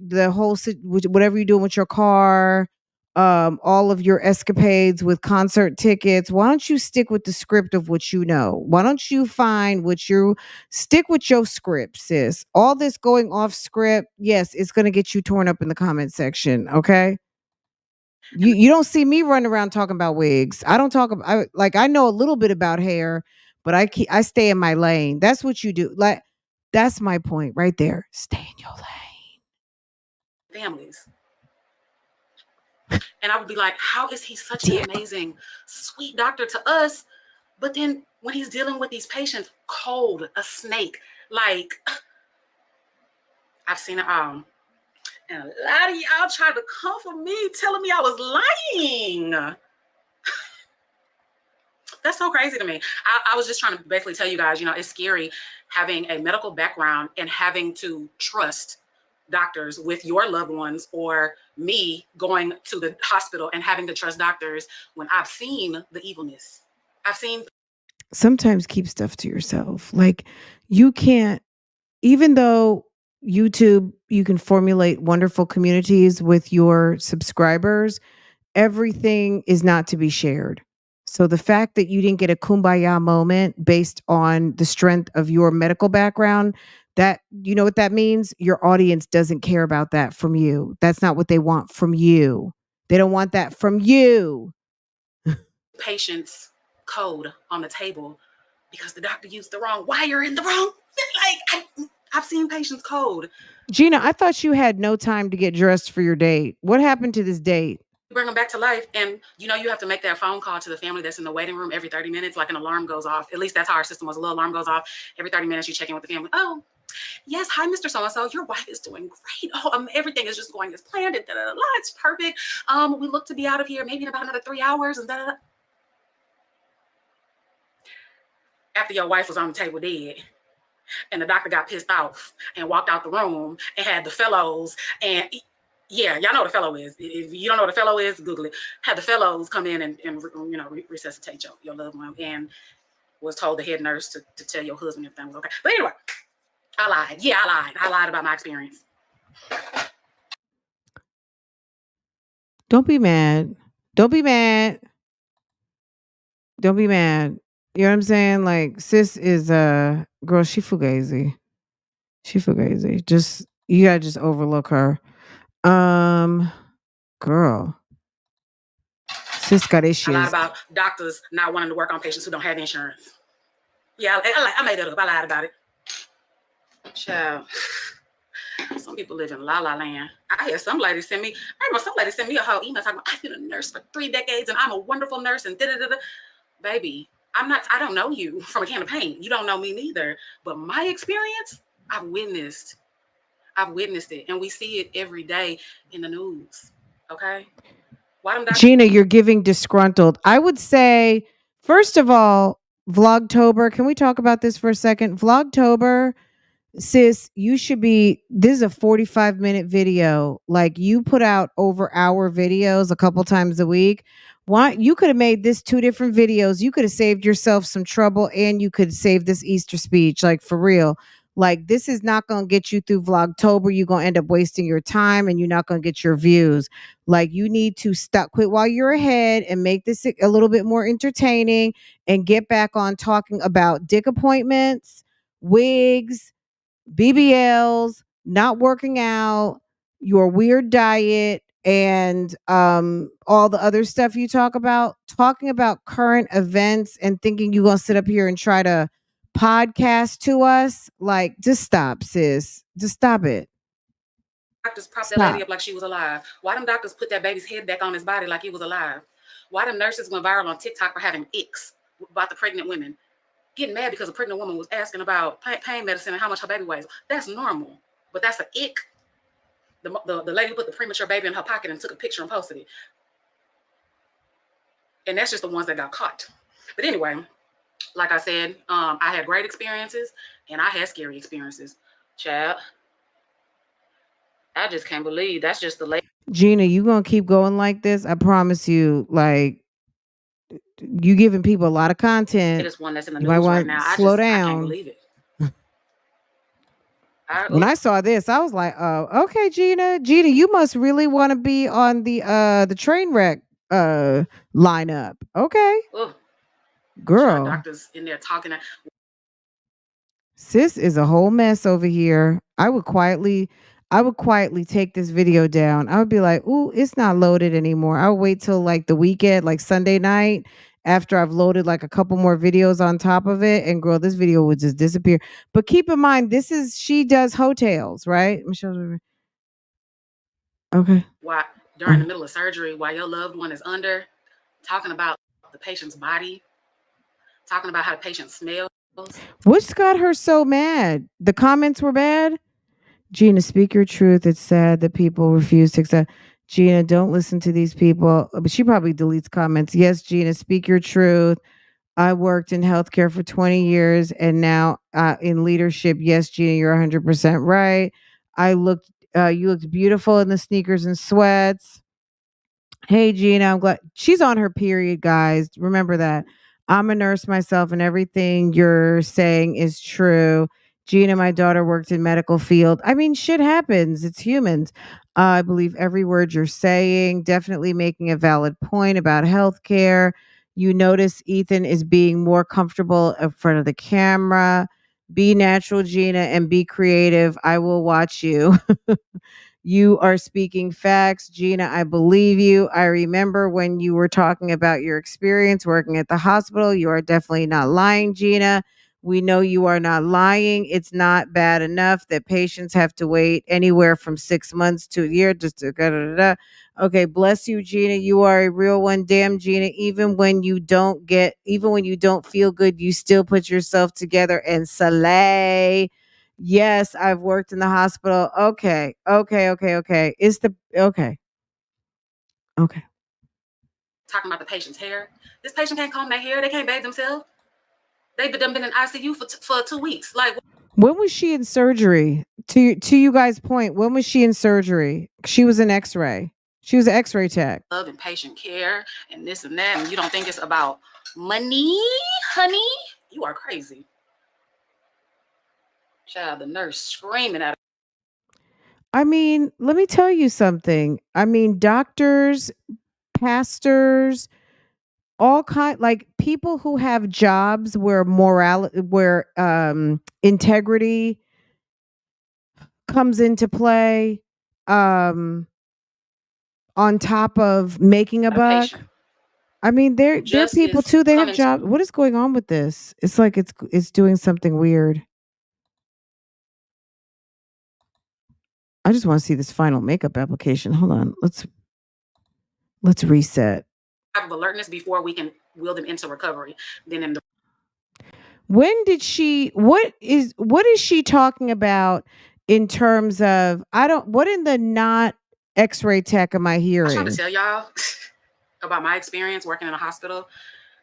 doing with your car, all of your escapades with concert tickets. Why don't you stick with the script of what you know? Why don't you stick with your script, sis? All this going off script, yes, it's going to get you torn up in the comment section. Okay. You don't see me running around talking about wigs. I don't talk about, I know a little bit about hair, but I stay in my lane. That's what you do. Like, that's my point right there. Stay in your lane. Families. And I would be like, how is he such an amazing, sweet doctor to us? But then when he's dealing with these patients, cold, a snake, like, I've seen it all. And a lot of y'all tried to comfort me, telling me I was lying. That's so crazy to me. I was just trying to basically tell you guys, you know, it's scary having a medical background and having to trust doctors with your loved ones, or me going to the hospital and having to trust doctors when I've seen the evilness. Sometimes keep stuff to yourself. Like, you can't, even though YouTube, you can formulate wonderful communities with your subscribers, everything is not to be shared. So the fact that you didn't get a kumbaya moment based on the strength of your medical background, that, you know what that means? Your audience doesn't care about that from you. That's not what they want from you. They don't want that from you. Patient's code on the table because the doctor used the wrong wire in the wrong. Like, I've seen patients' code. Gina, I thought you had no time to get dressed for your date. What happened to this date? Bring them back to life, and you know you have to make that phone call to the family that's in the waiting room every 30 minutes, like an alarm goes off. At least that's how our system was. A little alarm goes off every 30 minutes. You check in with the family. Oh, yes, hi, Mr. So-and-so. Your wife is doing great. Oh, everything is just going as planned. And it's perfect. We look to be out of here maybe in about another 3 hours. And after your wife was on the table dead, and the doctor got pissed off and walked out the room and had the fellows and. Yeah, y'all know what a fellow is. If you don't know what a fellow is, Google it. Had the fellows come in and you know, resuscitate your loved one, and was told the head nurse to tell your husband everything was okay. But anyway, I lied. Yeah, I lied. I lied about my experience. Don't be mad. Don't be mad. Don't be mad. You know what I'm saying? Like, sis is girl, she fugazi. She fugazi. Just, you gotta just overlook her. Girl. Sis got issues. I lied about doctors not wanting to work on patients who don't have insurance. Yeah, I made it up. I lied about it. Child. Some people live in la la land. I hear some lady send me, I remember some lady send me a whole email talking about, I've been a nurse for 3 decades and I'm a wonderful nurse and da-da-da-da. Baby, I don't know you from a can of paint. You don't know me neither. But my experience, I've witnessed I've witnessed it, and we see it every day in the news. Okay, why them doctors? Gina, you're giving disgruntled. I would say, first of all, Vlogtober. Can we talk about this for a second? Vlogtober, sis, you should be. This is a 45-minute video. Like, you put out over hour videos a couple times a week. Why you could have made this 2 different videos. You could have saved yourself some trouble, and you could save this Easter speech. Like, for real. Like, this is not going to get you through Vlogtober. You're going to end up wasting your time, and you're not going to get your views. Like, you need to quit while you're ahead and make this a little bit more entertaining, and get back on talking about dick appointments, wigs, BBLs, not working out, your weird diet, and all the other stuff you talk about. Talking about current events and thinking you're going to sit up here and try to podcast to us. Like, just stop, sis. Just stop it. Doctors prop that lady up like she was alive. Why them doctors put that baby's head back on his body like he was alive? Why them nurses went viral on TikTok for having icks about the pregnant women? Getting mad because a pregnant woman was asking about pain medicine and how much her baby weighs. That's normal, but that's an ick. The lady put the premature baby in her pocket and took a picture and posted it. And that's just the ones that got caught. But anyway, like I said, I had great experiences and I had scary experiences. Child, I just can't believe that's just the lady. Gina, you gonna keep going like this? I promise you. Like, you giving people a lot of content. It is one that's in the You might news right want now. to slow I can't down. believe it. When I saw this, I was like, "Oh, okay, Gina. Gina, you must really want to be on the train wreck lineup." Okay, Ugh, girl. doctors in there talking. Sis is a whole mess over here. I would quietly take this video down. I would be like, "Ooh, it's not loaded anymore." I'll wait till like the weekend, like Sunday night, after I've loaded like a couple more videos on top of it, and girl, this video would just disappear. But keep in mind, she does hotels, right? Michelle. Okay. Why during the middle of surgery, while your loved one is under, talking about the patient's body, talking about how the patient smells. What's got her so mad? The comments were bad? Gina, speak your truth. It's sad that people refuse to accept. Gina, don't listen to these people. But she probably deletes comments. Yes, Gina, speak your truth. I worked in healthcare for 20 years and now in leadership. Yes, Gina, you're 100% right. You looked beautiful in the sneakers and sweats. Hey, Gina, I'm glad she's on her period, guys. Remember that. I'm a nurse myself, and everything you're saying is true. Gina, my daughter worked in medical field. I mean, shit happens. It's humans. I believe every word you're saying. Definitely making a valid point about healthcare. You notice Ethan is being more comfortable in front of the camera. Be natural, Gina, and be creative. I will watch you. You are speaking facts. Gina, I believe you. I remember when you were talking about your experience working at the hospital. You are definitely not lying, Gina. We know you are not lying. It's not bad enough that patients have to wait anywhere from 6 months to a year just to da. Okay, bless you, Gina. You are a real one. Damn, Gina. Even when you don't feel good, you still put yourself together and slay. Yes, I've worked in the hospital. Okay. It's the okay. Okay. Talking about the patient's hair. This patient can't comb their hair. They can't bathe themselves. They've been in ICU for 2 weeks. Like, when was she in surgery? To you guys' point, when was she in surgery? She was an X-ray. She was an X-ray tech. Love and patient care and this and that. And you don't think it's about money, honey? You are crazy. Child, the nurse screaming at her. I mean, let me tell you something. I mean, doctors, pastors, all like people who have jobs where integrity comes into play, on top of making a buck. I mean, they're people too. They have jobs. What is going on with this? It's like it's doing something weird. I just want to see this final makeup application. Hold on. Let's reset. Have alertness before we can wheel them into recovery. Then in the When did she what is she talking about in terms of what in the not X-ray tech am I I was trying to hearing? tell y'all about my experience working in a hospital.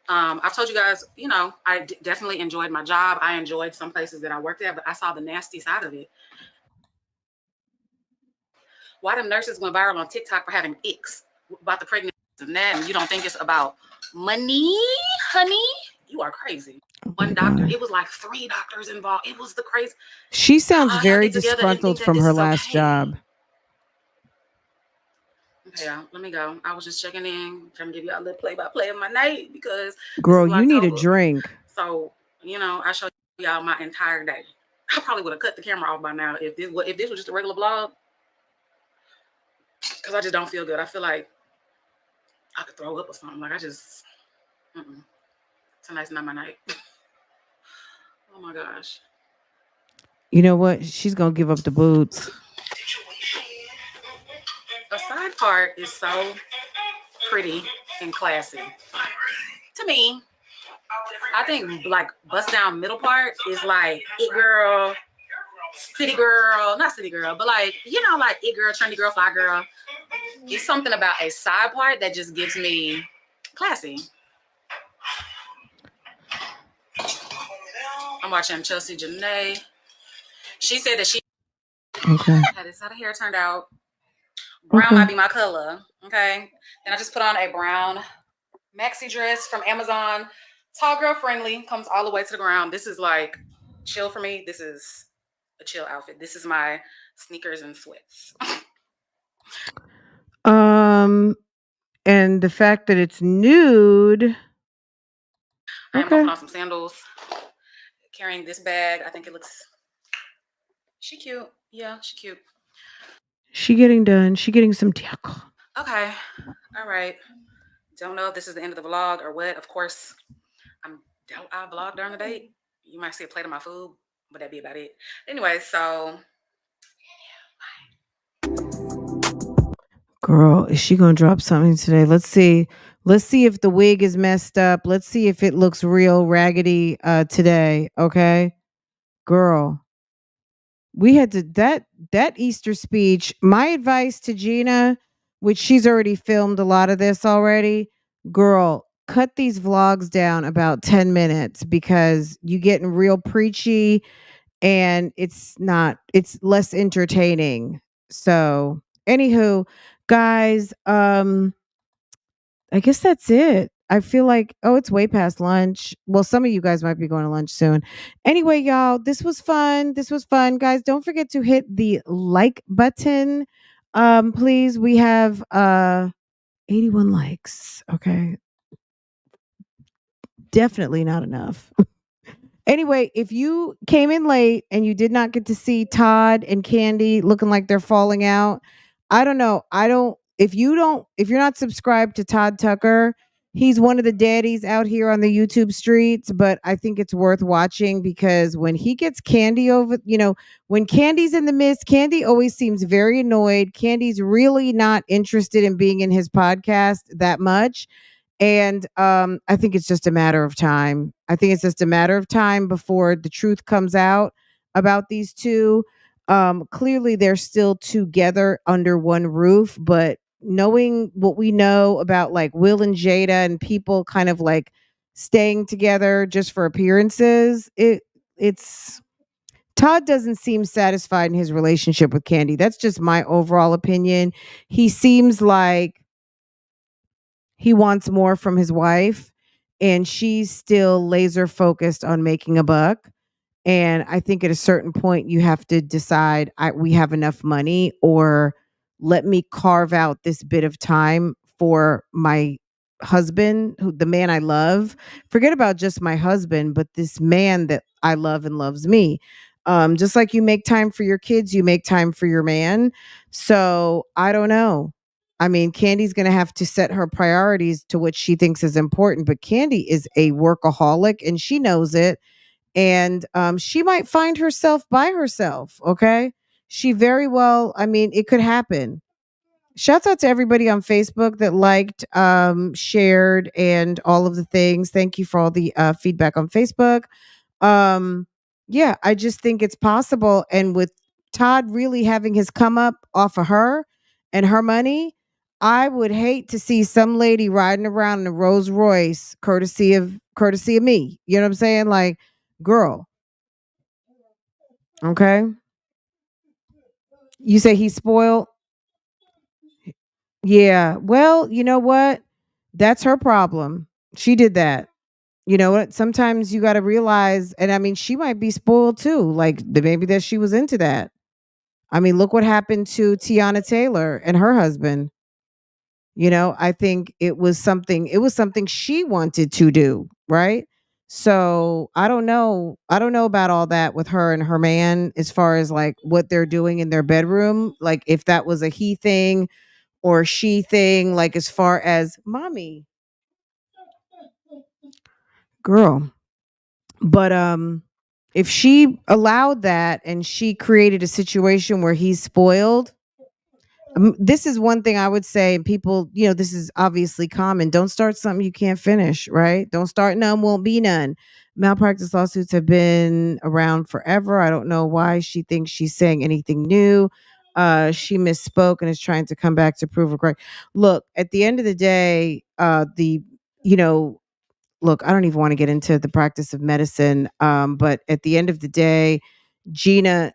I've told you guys, you know, I definitely enjoyed my job. I enjoyed some places that I worked at, but I saw the nasty side of it. Why them nurses went viral on TikTok for having icks about the pregnancy and that, and you don't think it's about money, honey? You are crazy. Oh my One doctor, God. it was like 3 doctors involved. It was the crazy. She sounds How y'all very get together and think disgruntled that from this her is last okay? job. Okay, y'all, let me go. I was just checking in, trying to give y'all a little play-by-play of my night because Girl, this is you need a Vlogtober. drink. So, you know, I showed y'all my entire day. I probably would have cut the camera off by now if this was just a regular vlog. Because I just don't feel good. I feel like I could throw up or something. Like I just, tonight's not my night. Oh my gosh. You know what? She's gonna give up the boots. The side part is so pretty and classy. To me, I think like bust down middle part is like it girl, city girl, not city girl, but like, you know, like it girl, trendy girl, fly girl. It's something about a side part that just gives me classy. I'm watching Chelsea Jyneen. She said that she had this how the hair turned out. Brown might be my color. Okay. Then I just put on a brown maxi dress from Amazon. Tall girl friendly, comes all the way to the ground. This is like chill for me. This is a chill outfit. This is my sneakers and sweats. And the fact that it's nude. I am gonna put on some sandals. Carrying this bag. I think it looks. She cute. Yeah, she cute. She getting done. She getting some tiaco. Okay. All right. Don't know if this is the end of the vlog or what. Of course, I vlog during the day. You might see a plate of my food, but that'd be about it. Anyway, so. Girl, is she gonna drop something today? Let's see. Let's see if the wig is messed up. Let's see if it looks real raggedy today. Okay. Girl. We had to that Easter speech. My advice to Gina, which she's already filmed a lot of this already, girl, cut these vlogs down about 10 minutes because you getting real preachy and it's less entertaining. So anywho, guys, I guess that's it. I feel like, it's way past lunch. Well, some of you guys might be going to lunch soon. Anyway, y'all, this was fun. This was fun. Guys, don't forget to hit the like button. Please. We have 81 likes. Okay. Definitely not enough. Anyway, if you came in late and you did not get to see Todd and Kandi looking like they're falling out, I don't know. If you're not subscribed to Todd Tucker, he's one of the daddies out here on the YouTube streets, but I think it's worth watching because when he gets Kandi over, when Kandi's in the midst, Kandi always seems very annoyed. Kandi's really not interested in being in his podcast that much. And I think it's just a matter of time. I think it's just a matter of time before the truth comes out about these two. Clearly, they're still together under one roof, but knowing what we know about like Will and Jada and people kind of like staying together just for appearances, it's Todd doesn't seem satisfied in his relationship with Kandi. That's just my overall opinion. He seems like he wants more from his wife and she's still laser focused on making a buck. And I think at a certain point you have to decide we have enough money or let me carve out this bit of time for my husband, the man I love. Forget about just my husband, but this man that I love and loves me. Just like you make time for your kids, you make time for your man. So I don't know. I mean, Kandi's going to have to set her priorities to what she thinks is important, but Kandi is a workaholic and she knows it. And she might find herself by herself. Okay. She very well, I mean, it could happen. Shouts out to everybody on Facebook that liked, shared, and all of the things. Thank you for all the feedback on Facebook. Yeah, I just think it's possible. And with Todd really having his come up off of her and her money, I would hate to see some lady riding around in a Rolls Royce courtesy of me. You know what I'm saying? Like, girl. Okay. You say he's spoiled? Yeah. Well, you know what? That's her problem. She did that. You know what? Sometimes you got to realize, and I mean, she might be spoiled too. Like maybe that she was into that. I mean, look what happened to Tiana Taylor and her husband. You know, I think it was something she wanted to do, right? So I don't know. I don't know about all that with her and her man as far as like what they're doing in their bedroom. Like if that was a he thing or she thing, like as far as mommy, girl. But if she allowed that and she created a situation where he's spoiled, this is one thing I would say, and people, you know, this is obviously common. Don't start something you can't finish, right? Don't start none, won't be none. Malpractice lawsuits have been around forever. I don't know why she thinks she's saying anything new. She misspoke and is trying to come back to prove her correct. Look, at the end of the day, you know, look, I don't even want to get into the practice of medicine. But at the end of the day, Gina,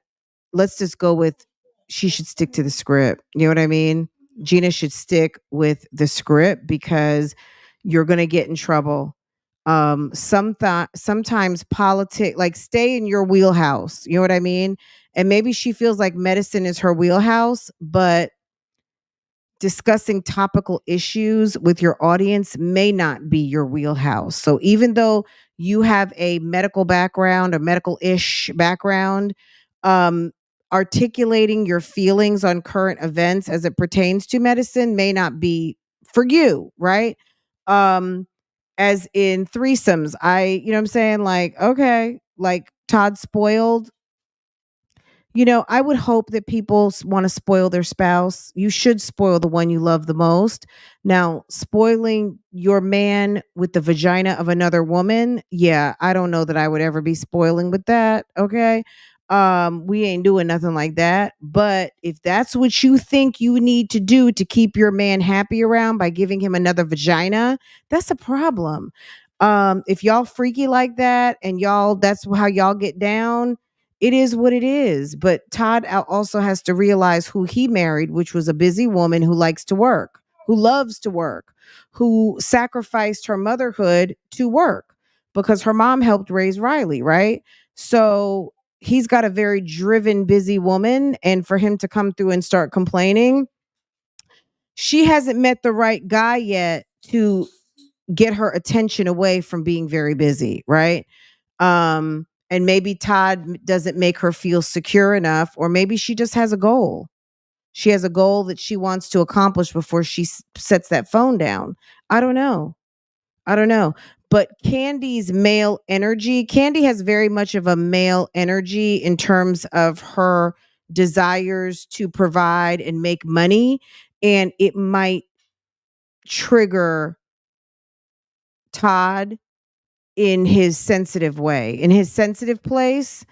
let's just go with she should stick to the script. You know what I mean? Gina should stick with the script because you're going to get in trouble. Sometimes politics, like stay in your wheelhouse. You know what I mean? And maybe she feels like medicine is her wheelhouse, but discussing topical issues with your audience may not be your wheelhouse. So even though you have a medical background, a medical-ish background, articulating your feelings on current events as it pertains to medicine may not be for you, right? As in threesomes, you know what I'm saying? Like, okay, like Todd spoiled. You know, I would hope that people want to spoil their spouse. You should spoil the one you love the most. Now, spoiling your man with the vagina of another woman, yeah, I don't know that I would ever be spoiling with that. Okay. We ain't doing nothing like that. But if that's what you think you need to do to keep your man happy around by giving him another vagina, that's a problem. If y'all freaky like that and that's how y'all get down, it is what it is. But Todd also has to realize who he married, which was a busy woman who likes to work, who loves to work, who sacrificed her motherhood to work because her mom helped raise Riley, right? So he's got a very driven, busy woman. And for him to come through and start complaining, she hasn't met the right guy yet to get her attention away from being very busy, right? And maybe Todd doesn't make her feel secure enough, or maybe she just has a goal. She has a goal that she wants to accomplish before she sets that phone down. I don't know. But Kandi's male energy, Kandi has very much of a male energy in terms of her desires to provide and make money. And it might trigger Todd in his sensitive way, in his sensitive place.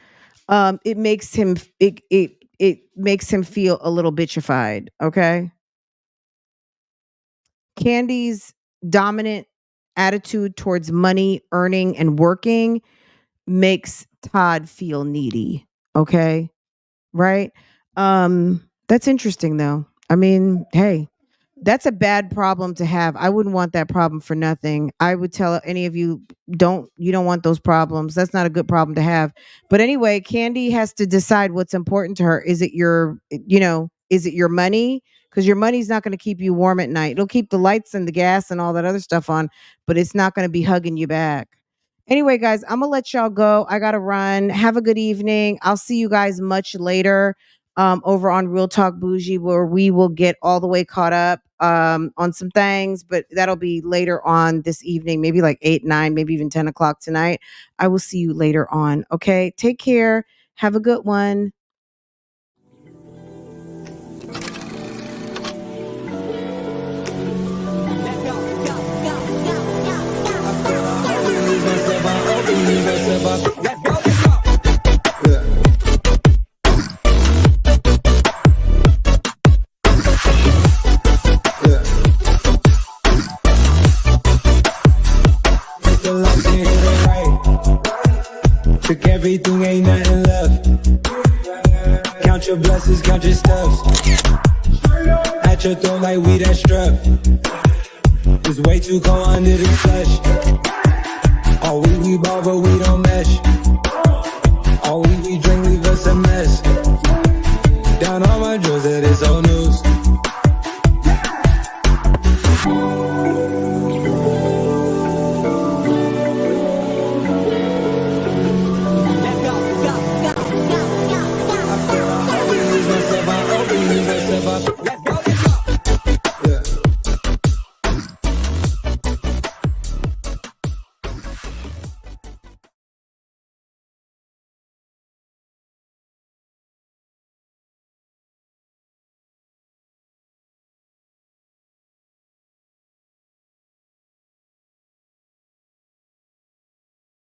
It makes him feel a little bitchified. Okay. Kandi's dominant attitude towards money, earning, and working makes Todd feel needy. Okay. Right. That's interesting though. I mean, hey, that's a bad problem to have. I wouldn't want that problem for nothing. I would tell any of you, you don't want those problems. That's not a good problem to have. But anyway, Kandi has to decide what's important to her. Is it your money? Because your money's not going to keep you warm at night. It'll keep the lights and the gas and all that other stuff on, but it's not going to be hugging you back. Anyway, guys, I'm going to let y'all go. I got to run. Have a good evening. I'll see you guys much later over on Real Talk Bougie, where we will get all the way caught up on some things, but that'll be later on this evening, maybe like 8, 9, maybe even 10 o'clock tonight. I will see you later on. Okay. Take care. Have a good one. Let's go. your blessings, count your steps. At your throat like we that strap. It's way too cold under the flesh. All we ball, but we don't mesh. All we drink leave us a mess. Down on my drills, it is old news.